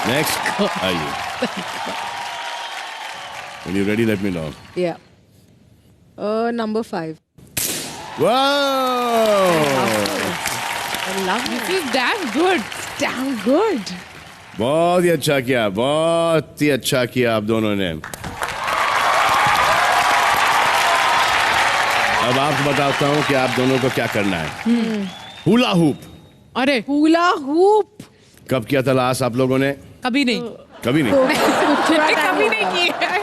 नेक्स्ट आइए। When you're ready, let me know. Yeah. Number 5. Wow! I love this. Is damn good. Damn good. बहुत ही अच्छा किया, बहुत ही अच्छा किया आप दोनों ने। अब आपको बताता हूँ कि आप दोनों को क्या करना है। Hula hoop. अरे हुला हूप कब किया था लास्ट आप लोगों ने? कभी नहीं। कभी नहीं। कभी नहीं की है।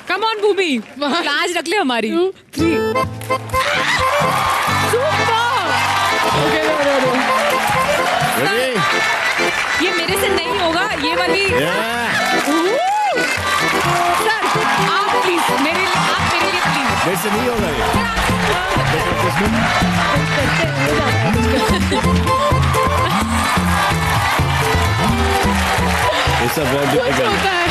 कम ऑन भूमि, लाज रख ले हमारी। 2, 3 ये मेरे से नहीं होगा, ये वाली। सर आप प्लीज मेरे लिए, आप मेरे लिए प्लीज। मेरे से नहीं होगा ये। ये सब बहुत डिफिकल्ट है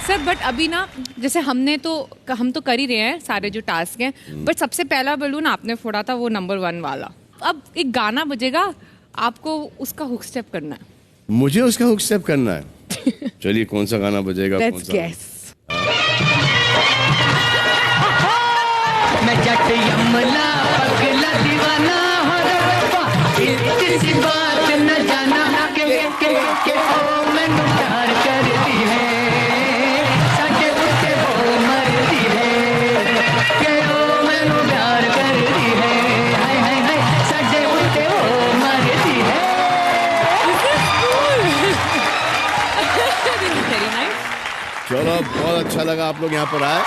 सर। बट अभी ना जैसे हम तो कर ही रहे हैं सारे जो टास्क हैं, बट सबसे पहला बलून आपने फोड़ा था, वो नंबर 1 वाला। अब एक गाना बजेगा, आपको उसका हुक स्टेप करना है। मुझे उसका हुक स्टेप करना है। चलिए कौन सा गाना बजेगा? Let's guess. मैं जट यमला पगला दीवाना हो रब्बा, किसी बात न जाना के ओ मैनू प्यार करती है, साडे उत्ते वो मरती है, के ओ मैनू प्यार करती है, हाय हाय हाय साडे उत्ते वो मरती है। चलो बहुत अच्छा लगा आप लोग यहाँ पर आए।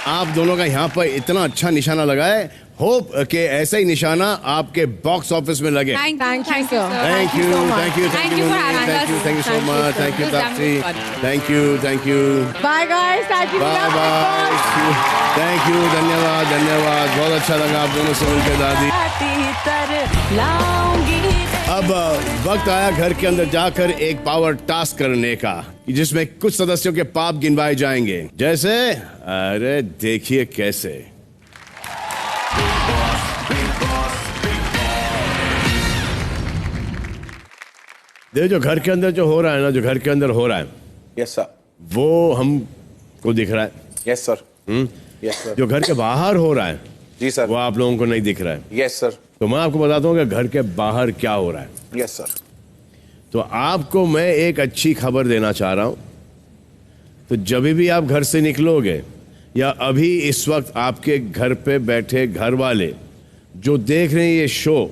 आप दोनों का यहाँ पर इतना अच्छा निशाना लगा है। होप कि ऐसा ही निशाना आपके बॉक्स ऑफिस में लगे। Thank you, sir. Thank you so much. Thank you Taapsee. Thank you. Bye guys. Thank you. Bye bye. Thank you. धन्यवाद। बहुत अच्छा लगा आप दोनों से मिलकर दादी। अब वक्त आया घर के अंदर जाकर एक पावर टास्क करने का, जिसमें कुछ सदस्यों के पाप गिनवाए जाएंगे। जैसे, अरे देखिए कैसे। जो घर के अंदर जो हो रहा है ना, जो घर के अंदर हो रहा है, यस सर, वो हमको दिख रहा है। Yes sir. Yes sir. जो घर के बाहर हो रहा है जी सर, वो आप लोगों को नहीं दिख रहा है। Yes sir. तो मैं आपको बताता हूँ कि घर के बाहर क्या हो रहा है। Yes sir. तो आपको मैं एक अच्छी खबर देना चाह रहा हूं। तो जब भी आप घर से निकलोगे या अभी इस वक्त आपके घर पे बैठे घर वाले जो देख रहे हैं ये शो,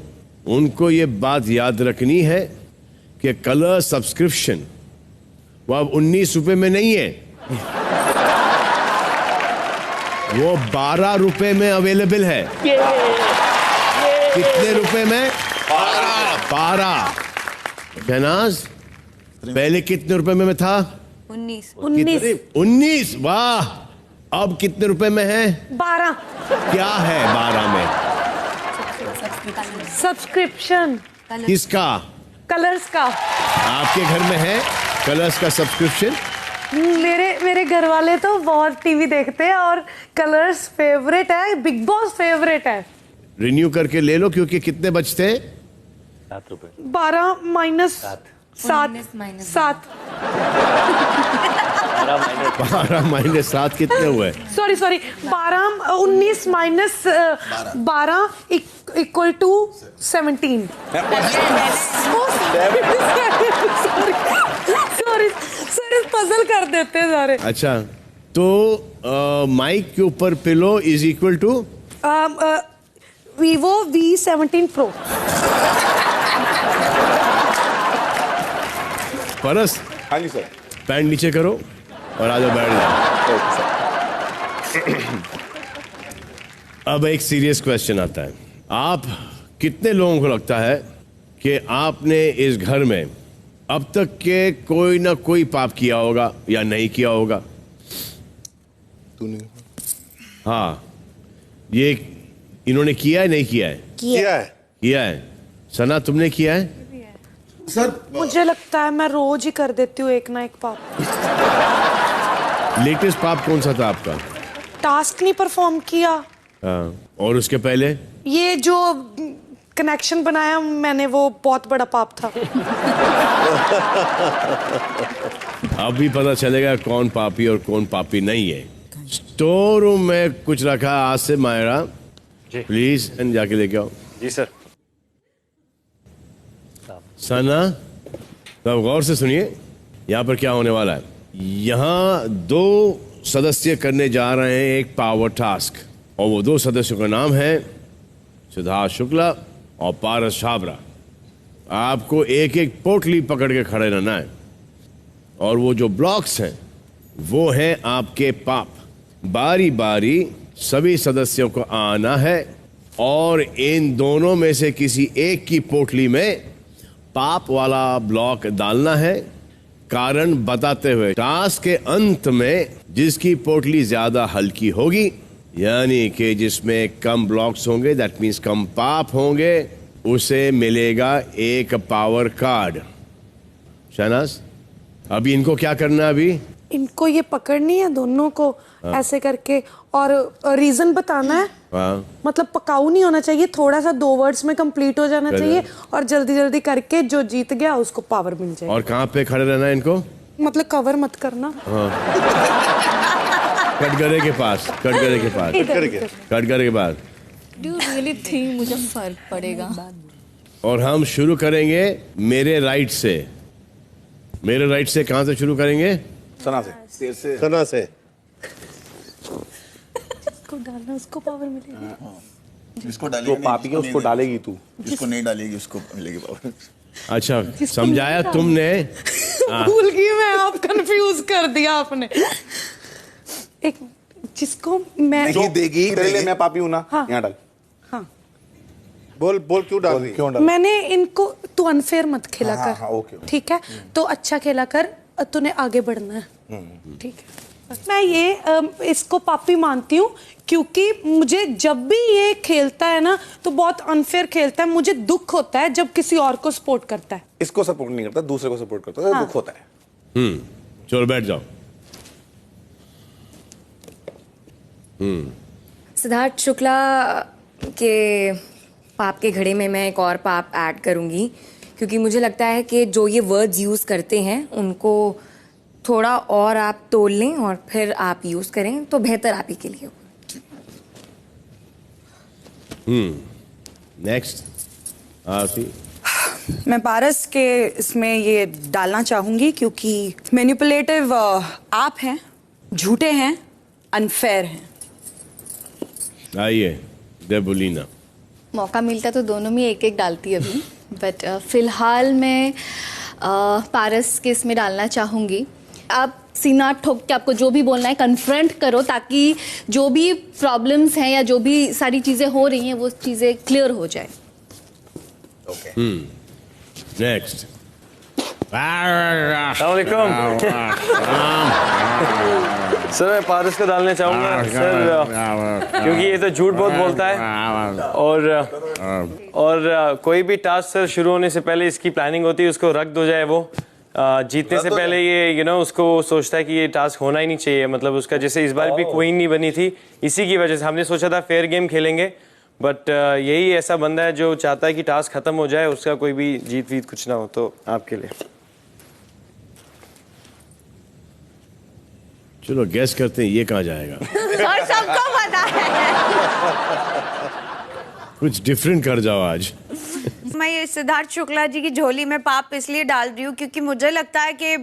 उनको ये बात याद रखनी है कि कलर सब्सक्रिप्शन वो अब 19 रुपए में नहीं है, वो 12 रुपए में अवेलेबल है। कितने रुपए में? 12। शहनाज, पहले कितने रुपए में था? 19। वाह, अब कितने रुपए में है? 12। क्या है 12 में? सब्सक्रिप्शन। किसका? कलर्स का। आपके घर में है कलर्स का सब्सक्रिप्शन? मेरे घर वाले तो बहुत टीवी देखते हैं और कलर्स फेवरेट है, बिग बॉस फेवरेट है। रिन्यू करके ले लो, क्योंकि कितने बचते हैं? 7 रुपए। 12 माइनस 7। 12 माइनस 7 कितने हुए? Sorry 19 minus 12 equal to 17। Sorry puzzle कर देते हैं सारे। अच्छा, तो माइक के ऊपर pillow is equal to Vivo V17 Pro। परस। हाँ जी सर। पैंट नीचे करो और आ जाओ, बैठ जाओ। अब एक सीरियस क्वेश्चन आता है। आप कितने लोगों को लगता है कि आपने इस घर में अब तक के कोई ना कोई पाप किया होगा या नहीं किया होगा? तूने? हाँ, ये इन्होंने किया है नहीं किया है? किया है। सना, तुमने किया है? सर मुझे लगता है मैं रोज ही कर देती हूँ एक ना एक पाप। लेटेस्ट पाप कौन सा था आपका? टास्क नहीं परफॉर्म किया। हाँ, और उसके पहले? ये जो कनेक्शन बनाया मैंने, वो बहुत बड़ा पाप था। अब भी पता चलेगा कौन पापी और कौन पापी नहीं है। स्टोर रूम में कुछ रखा आज से, मायरा प्लीज जाके लेके आओ। जी सर। सना, तो गौर से सुनिए, यहाँ पर क्या होने वाला है। यहाँ 2 सदस्य करने जा रहे हैं एक पावर टास्क, और वो 2 सदस्यों का नाम है सिद्धार्थ शुक्ला और पारस छाबरा। आपको एक एक पोटली पकड़ के खड़े रहना है, और वो जो ब्लॉक्स हैं वो हैं आपके पाप। बारी बारी सभी सदस्यों को आना है और इन दोनों में से किसी एक की पोटली में पाप वाला ब्लॉक डालना है, कारण बताते हुए। टास्क के अंत में जिसकी पोटली ज्यादा हल्की होगी, यानी कि जिसमें कम ब्लॉक्स होंगे, दैट मीन्स कम पाप होंगे, उसे मिलेगा एक पावर कार्ड। शहनाज, अभी इनको क्या करना है? अभी इनको ये पकड़नी है दोनों को, ऐसे करके, और रीजन बताना है। मतलब पकाऊ नहीं होना चाहिए, थोड़ा सा 2 वर्ड्स में कंप्लीट हो जाना चाहिए, और जल्दी जल्दी करके जो जीत गया उसको पावर मिल जाएगी। और कहाँ पे खड़े रहना है इनको? मतलब कवर मत करना। कटघरे के पास, कटघरे के पास, कटघरे के पास। Do you really think मुझे फर्क पड़ेगा? और हम शुरू करेंगे मेरे राइट से। मेरे राइट से कहाँ से शुरू करेंगे? सना से। सना से। जिसको डालना उसको पावर मिलेगी। जिसको डालेगी, जो पापी है उसको डालेगी तू, जिसको नहीं डालेगी उसको मिलेगी पावर। अच्छा, समझाया तुमने। भूल गई मैं, आप कंफ्यूज कर दिया आपने। एक जिसको मैं नहीं देगी, तेरे लिए मैं पापी हूं ना। हाँ। यहाँ डाल। हाँ। बोल क्यों डाल रही? क्यों डाल? मैंने इनको, तू अनफेयर मत खेला कर। हाँ, ओके। ठीक है, तो अच्छा खेला कर, तूने आगे बढ़ना है। ठीक है। मैं ये इसको पापी मानती हूँ, क्योंकि मुझे जब भी ये खेलता है ना तो बहुत अनफेयर खेलता है। मुझे दुख होता है जब किसी और को सपोर्ट करता है। इसको सपोर्ट नहीं करता, दूसरे को सपोर्ट करता है, हाँ। दुख होता है। चलो बैठ जाओ। सिद्धार्थ शुक्ला के पाप के घड़े में मैं एक और पाप ऐड करूंगी, क्योंकि मुझे लगता है कि जो ये वर्ड्स यूज़ करते हैं उनको थोड़ा और आप तोल लें और फिर आप यूज़ करें तो बेहतर आप ही के लिए। नेक्स्ट आरती। मैं पारस के इसमें ये डालना चाहूंगी क्योंकि मैनिपुलेटिव आप हैं, झूठे हैं, अनफेयर हैं। आइए देबुलीना। मौका मिलता तो दोनों में एक एक डालती अभी, बट फिलहाल मैं पारस के इसमें डालना चाहूँगी। आप सीना ठोक के आपको जो भी बोलना है कन्फ्रंट करो, ताकि जो भी प्रॉब्लम्स हैं या जो भी सारी चीज़ें हो रही हैं वो चीज़ें क्लियर हो जाए। नेक्स्ट। सर मैं पारस को डालना चाहूँगा सर, क्योंकि ये तो झूठ बहुत बोलता है और कोई भी टास्क सर शुरू होने से पहले इसकी प्लानिंग होती है, उसको रख दो जाए। वो जीतने से पहले ये उसको सोचता है कि ये टास्क होना ही नहीं चाहिए। मतलब उसका जैसे इस बार भी क्वीन नहीं बनी थी, इसी की वजह से हमने सोचा था फेयर गेम खेलेंगे, बट यही ऐसा बंदा है जो चाहता है कि टास्क खत्म हो जाए, उसका कोई भी जीत वीत कुछ ना हो। तो आपके लिए चलो गैस करते हैं ये कहाँ जाएगा। और सबको पता है। कुछ डिफरेंट कर जाओ आज। मैं ये सिद्धार्थ शुक्ला जी की झोली में पाप इसलिए डाल रही हूँ क्योंकि मुझे लगता है कि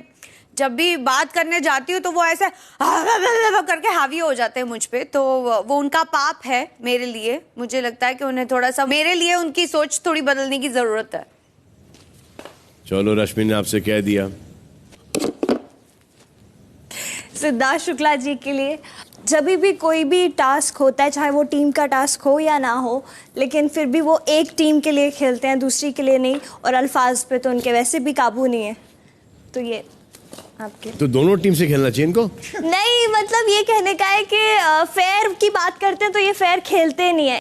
जब भी बात करने जाती हूँ तो वो ऐसे करके हावी हो जाते हैं मुझ पे, तो वो उनका पाप है मेरे लिए। मुझे लगता है कि उन्हें थोड़ा सा मेरे लिए उनकी सोच थोड़ी बदलने की जरूरत है। चलो रश्मि ने आपसे कह दिया। सिद्धार्थ शुक्ला जी के लिए जब भी कोई भी टास्क होता है, चाहे वो टीम का टास्क हो या ना हो, लेकिन फिर भी वो एक टीम के लिए खेलते हैं, दूसरी के लिए नहीं, और अल्फाज पे तो उनके वैसे भी काबू नहीं है। तो ये आपके तो दोनों टीम से खेलना चाहिए इनको। नहीं, मतलब ये कहने का है कि फेयर की बात करते हैं तो ये फेयर खेलते नहीं है।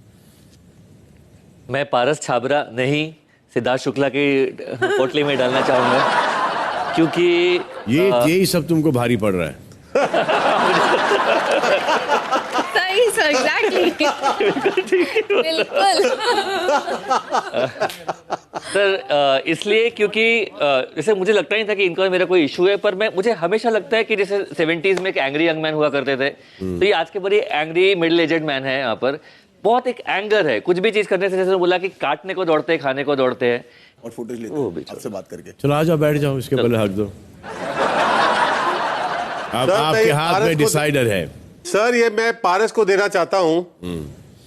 मैं पारस छाबरा नहीं सिद्धार्थ शुक्ला की पोटली में डालना चाहूंगा, क्योंकि यही सब तुमको भारी पड़ रहा है। सही सर, एग्जैक्टली बिल्कुल। सर इसलिए क्योंकि जैसे मुझे लगता नहीं था कि इनका मेरा कोई इशू है, पर मुझे हमेशा लगता है कि जैसे 70s में एक एंग्री यंग मैन हुआ करते थे, तो ये आज के बड़ी एंग्री मिडिल एजेड मैन है। यहाँ पर बहुत एक एंगर है, कुछ भी चीज करने से, जैसे बोला कि काटने को दौड़ते हैं, खाने को दौड़ते हैं। और फुटेज लेते हैं आपसे बात करके। चलो आ जाओ, बैठ जाओ, इसके पहले हक दो। अब आपके हाथ में डिसाइडर है। सर ये मैं पारस को देना चाहता हूं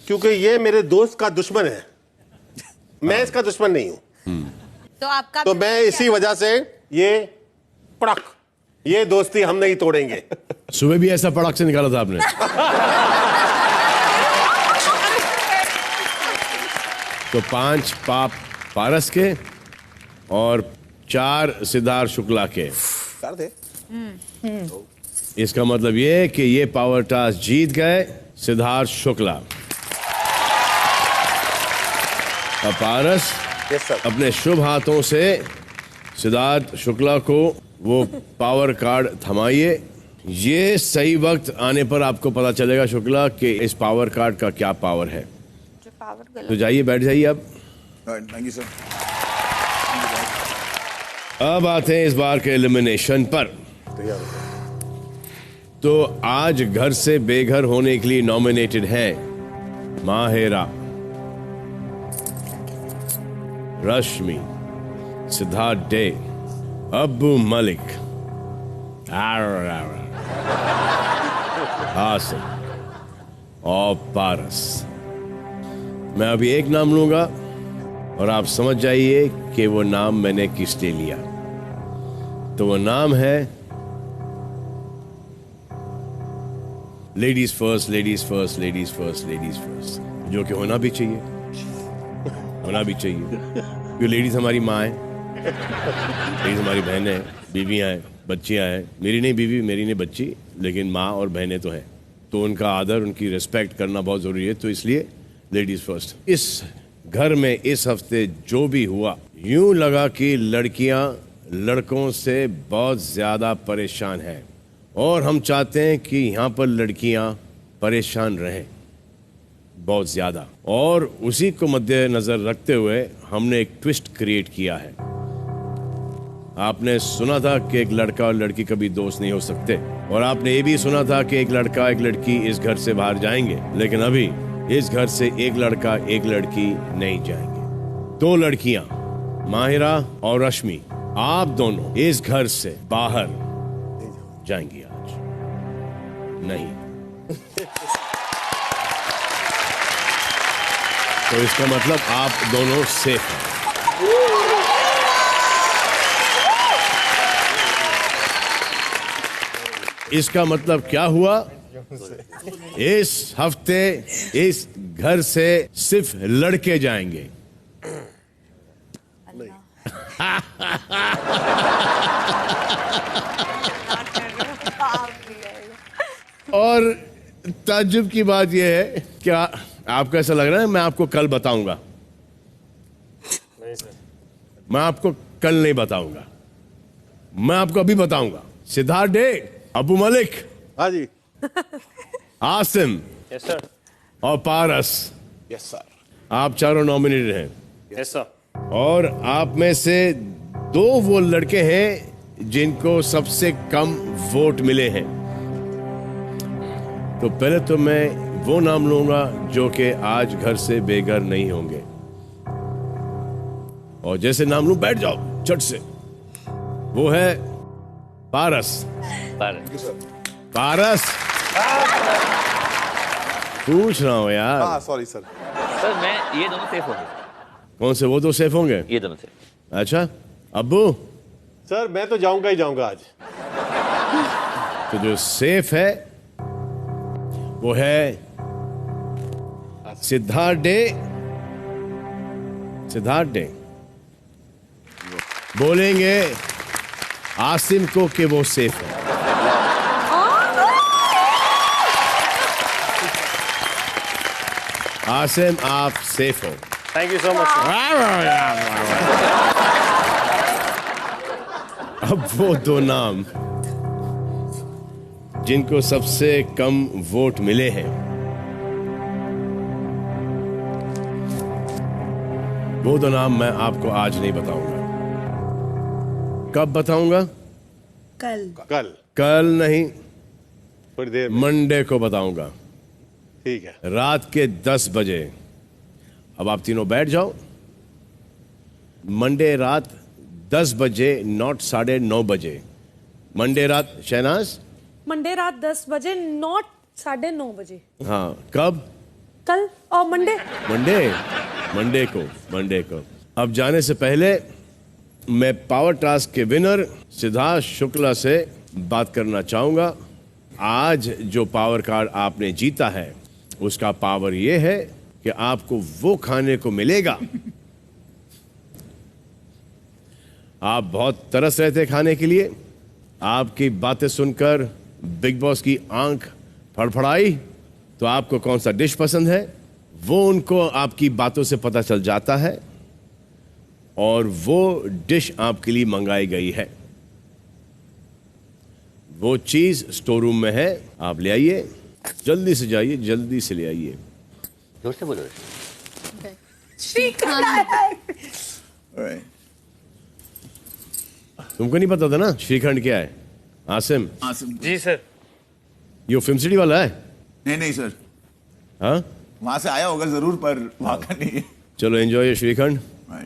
क्योंकि ये मेरे दोस्त का दुश्मन है, मैं इसका दुश्मन नहीं हूं। तो आपका तो मैं इसी वजह से ये दोस्ती हम नहीं तोड़ेंगे। सुबह भी ऐसा पड़क से निकाला था आपने। तो 5 पाप पारस के और 4 सिद्धार्थ शुक्ला के। इसका मतलब ये कि ये पावर टास्क जीत गए सिद्धार्थ शुक्ला। अब पारस अपने शुभ हाथों से सिद्धार्थ शुक्ला को वो पावर कार्ड थमाइए। ये सही वक्त आने पर आपको पता चलेगा शुक्ला कि इस पावर कार्ड का क्या पावर है। तो जाइए, बैठ जाइए। अब थैंक यू सर। अब आते हैं इस बार के एलिमिनेशन पर। तो आज घर से बेघर होने के लिए नॉमिनेटेड हैं माहिरा, रश्मि, सिद्धार्थ डे, अब्बू मलिक, आसिफ और पारस। मैं अभी एक नाम लूंगा और आप समझ जाइए कि वो नाम मैंने किस लिए लिया। तो वो नाम है ladies first, ladies first, ladies first, ladies first, जो कि होना भी चाहिए, होना भी चाहिए, क्योंकि लेडीज हमारी माँ है, लेडीज हमारी बहनें हैं, बीवियाँ हैं, बच्चियाँ हैं। मेरी नहीं बीवी, मेरी नहीं बच्ची, लेकिन माँ और बहनें तो हैं। तो उनका आदर, उनकी रिस्पेक्ट करना बहुत ज़रूरी है। तो इसलिए लेडीज फर्स्ट। इस घर में इस हफ्ते जो भी हुआ, यूं लगा कि लड़कियां लड़कों से बहुत ज़्यादा परेशान हैं, और हम चाहते हैं कि यहाँ पर लड़कियां परेशान रहें बहुत ज़्यादा। और उसी को मद्देनज़र रखते हुए हमने एक ट्विस्ट क्रिएट किया है। आपने सुना था कि एक लड़का और लड़की कभी दोस्त नहीं हो सकते, और आपने ये भी सुना था कि एक लड़का एक लड़की इस घर से बाहर जाएंगे, लेकिन अभी इस घर से एक लड़का एक लड़की नहीं जाएंगे। 2 लड़कियां, माहिरा और रश्मि, आप दोनों इस घर से बाहर जाएंगी आज। नहीं तो इसका मतलब आप दोनों सेफ हैं। इसका मतलब क्या हुआ? इस हफ्ते इस घर से सिर्फ लड़के जाएंगे। और ताज्जुब की बात यह है, क्या आपको ऐसा लग रहा है मैं आपको कल बताऊंगा? नहीं सर, मैं आपको कल नहीं बताऊंगा, मैं आपको अभी बताऊंगा। सिद्धार्थ डे, अबू मलिक, हाँ जी, आसिम, यस सर, और पारस, यस सर, आप चारों नॉमिनेटेड हैं। Yes sir. और आप में से 2 वो लड़के हैं जिनको सबसे कम वोट मिले हैं। तो पहले तो मैं वो नाम लूंगा जो कि आज घर से बेघर नहीं होंगे, और जैसे नाम लूं बैठ जाओ झट से। वो है पारस। पारस, पूछ रहा हूं यार। हाँ सॉरी सर। सर मैं ये दोनों सेफ होंगे। कौन से? वो 2 सेफ होंगे? ये दोनों सेफ। अच्छा अब्बू? सर मैं तो जाऊंगा ही जाऊंगा आज। तो जो सेफ है वो है सिद्धार्थ डे। सिद्धार्थ डे बोलेंगे आसिम को कि वो सेफ है। आसिम आप सेफ हो। Thank you so much. अब वो 2 नाम जिनको सबसे कम वोट मिले हैं, वो 2 नाम मैं आपको आज नहीं बताऊंगा। कब बताऊंगा? कल कल नहीं, थोड़ी देर, मंडे को बताऊंगा। ठीक है, रात के 10 बजे। अब आप तीनों बैठ जाओ। मंडे रात 10 बजे, नॉट 9:30 बजे। मंडे रात, शहनाज? मंडे रात 10 बजे, नॉट 9:30 बजे। हाँ, कब? कल और मंडे मंडे को। अब जाने से पहले मैं पावर टास्क के विनर सिद्धार्थ शुक्ला से बात करना चाहूंगा। आज जो पावर कार्ड आपने जीता है उसका पावर यह है कि आपको वो खाने को मिलेगा। आप बहुत तरस रहे थे खाने के लिए, आपकी बातें सुनकर बिग बॉस की आंख फड़फड़ाई, तो आपको कौन सा डिश पसंद है वो उनको आपकी बातों से पता चल जाता है, और वो डिश आपके लिए मंगाई गई है। वो चीज स्टोर रूम में है, आप ले आइए, जल्दी से जाइए, जल्दी से ले आइए। जोर से बोलो। तुमको नहीं पता था ना श्रीखंड क्या है? आसिम? जी सर। ये फिल्म सिटी वाला है? नहीं सर, हाँ वहां से आया होगा जरूर, पर वहां का नहीं है। चलो एंजॉय ये श्रीखंड।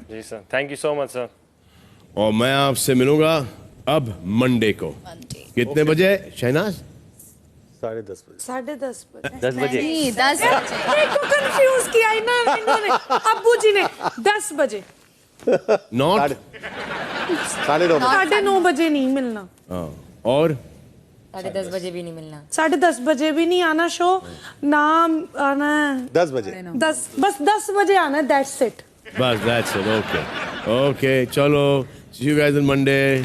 जी sir, thank you so much sir. और मैं आपसे मिलूंगा अब मंडे को। कितने बजे शहनाज? 10:30 बजे। 10:30 बजे। 10 बजे? नहीं, 10 बजे। मेरे को कंफ्यूज किया है ना इन्होंने, अब्बू जी ने। 10 बजे, नॉट 9:30 9:30 बजे नहीं मिलना। हाँ, और 10:30 बजे भी नहीं मिलना। 10:30 बजे भी नहीं आना शो, नाम आना है 10 बजे। 10, बस 10 बजे आना है, दैट्स इट। बस दैट्स इट। ओके चलो, सी यू गाइस ऑन मंडे।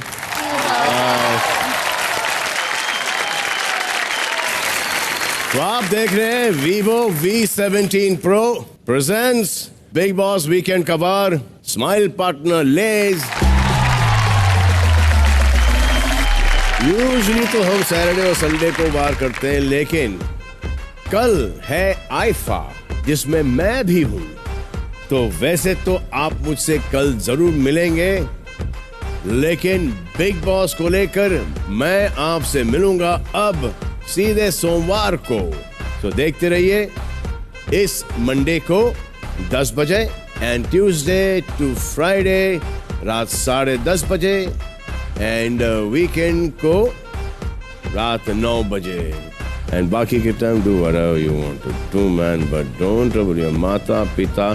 तो आप देख रहे हैं Vivo V17 Pro presents Big Boss Weekend cover, smile partner लेज। यूजुअली तो हम सैटरडे और संडे को बार करते हैं, लेकिन कल है आईफा जिसमें मैं भी हूं, तो वैसे तो आप मुझसे कल जरूर मिलेंगे, लेकिन बिग बॉस को लेकर मैं आपसे मिलूंगा अब सीधे सोमवार को। तो देखते रहिए इस मंडे को 10 बजे एंड ट्यूसडे टू फ्राइडे रात 10:30 बजे एंड वीकेंड को रात 9 बजे। एंड बाकी के time do whatever you want to do man, but don't trouble your माता पिता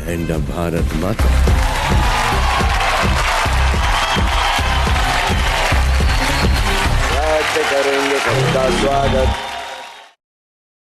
एंड भारत माता। करेंगे सबका स्वागत।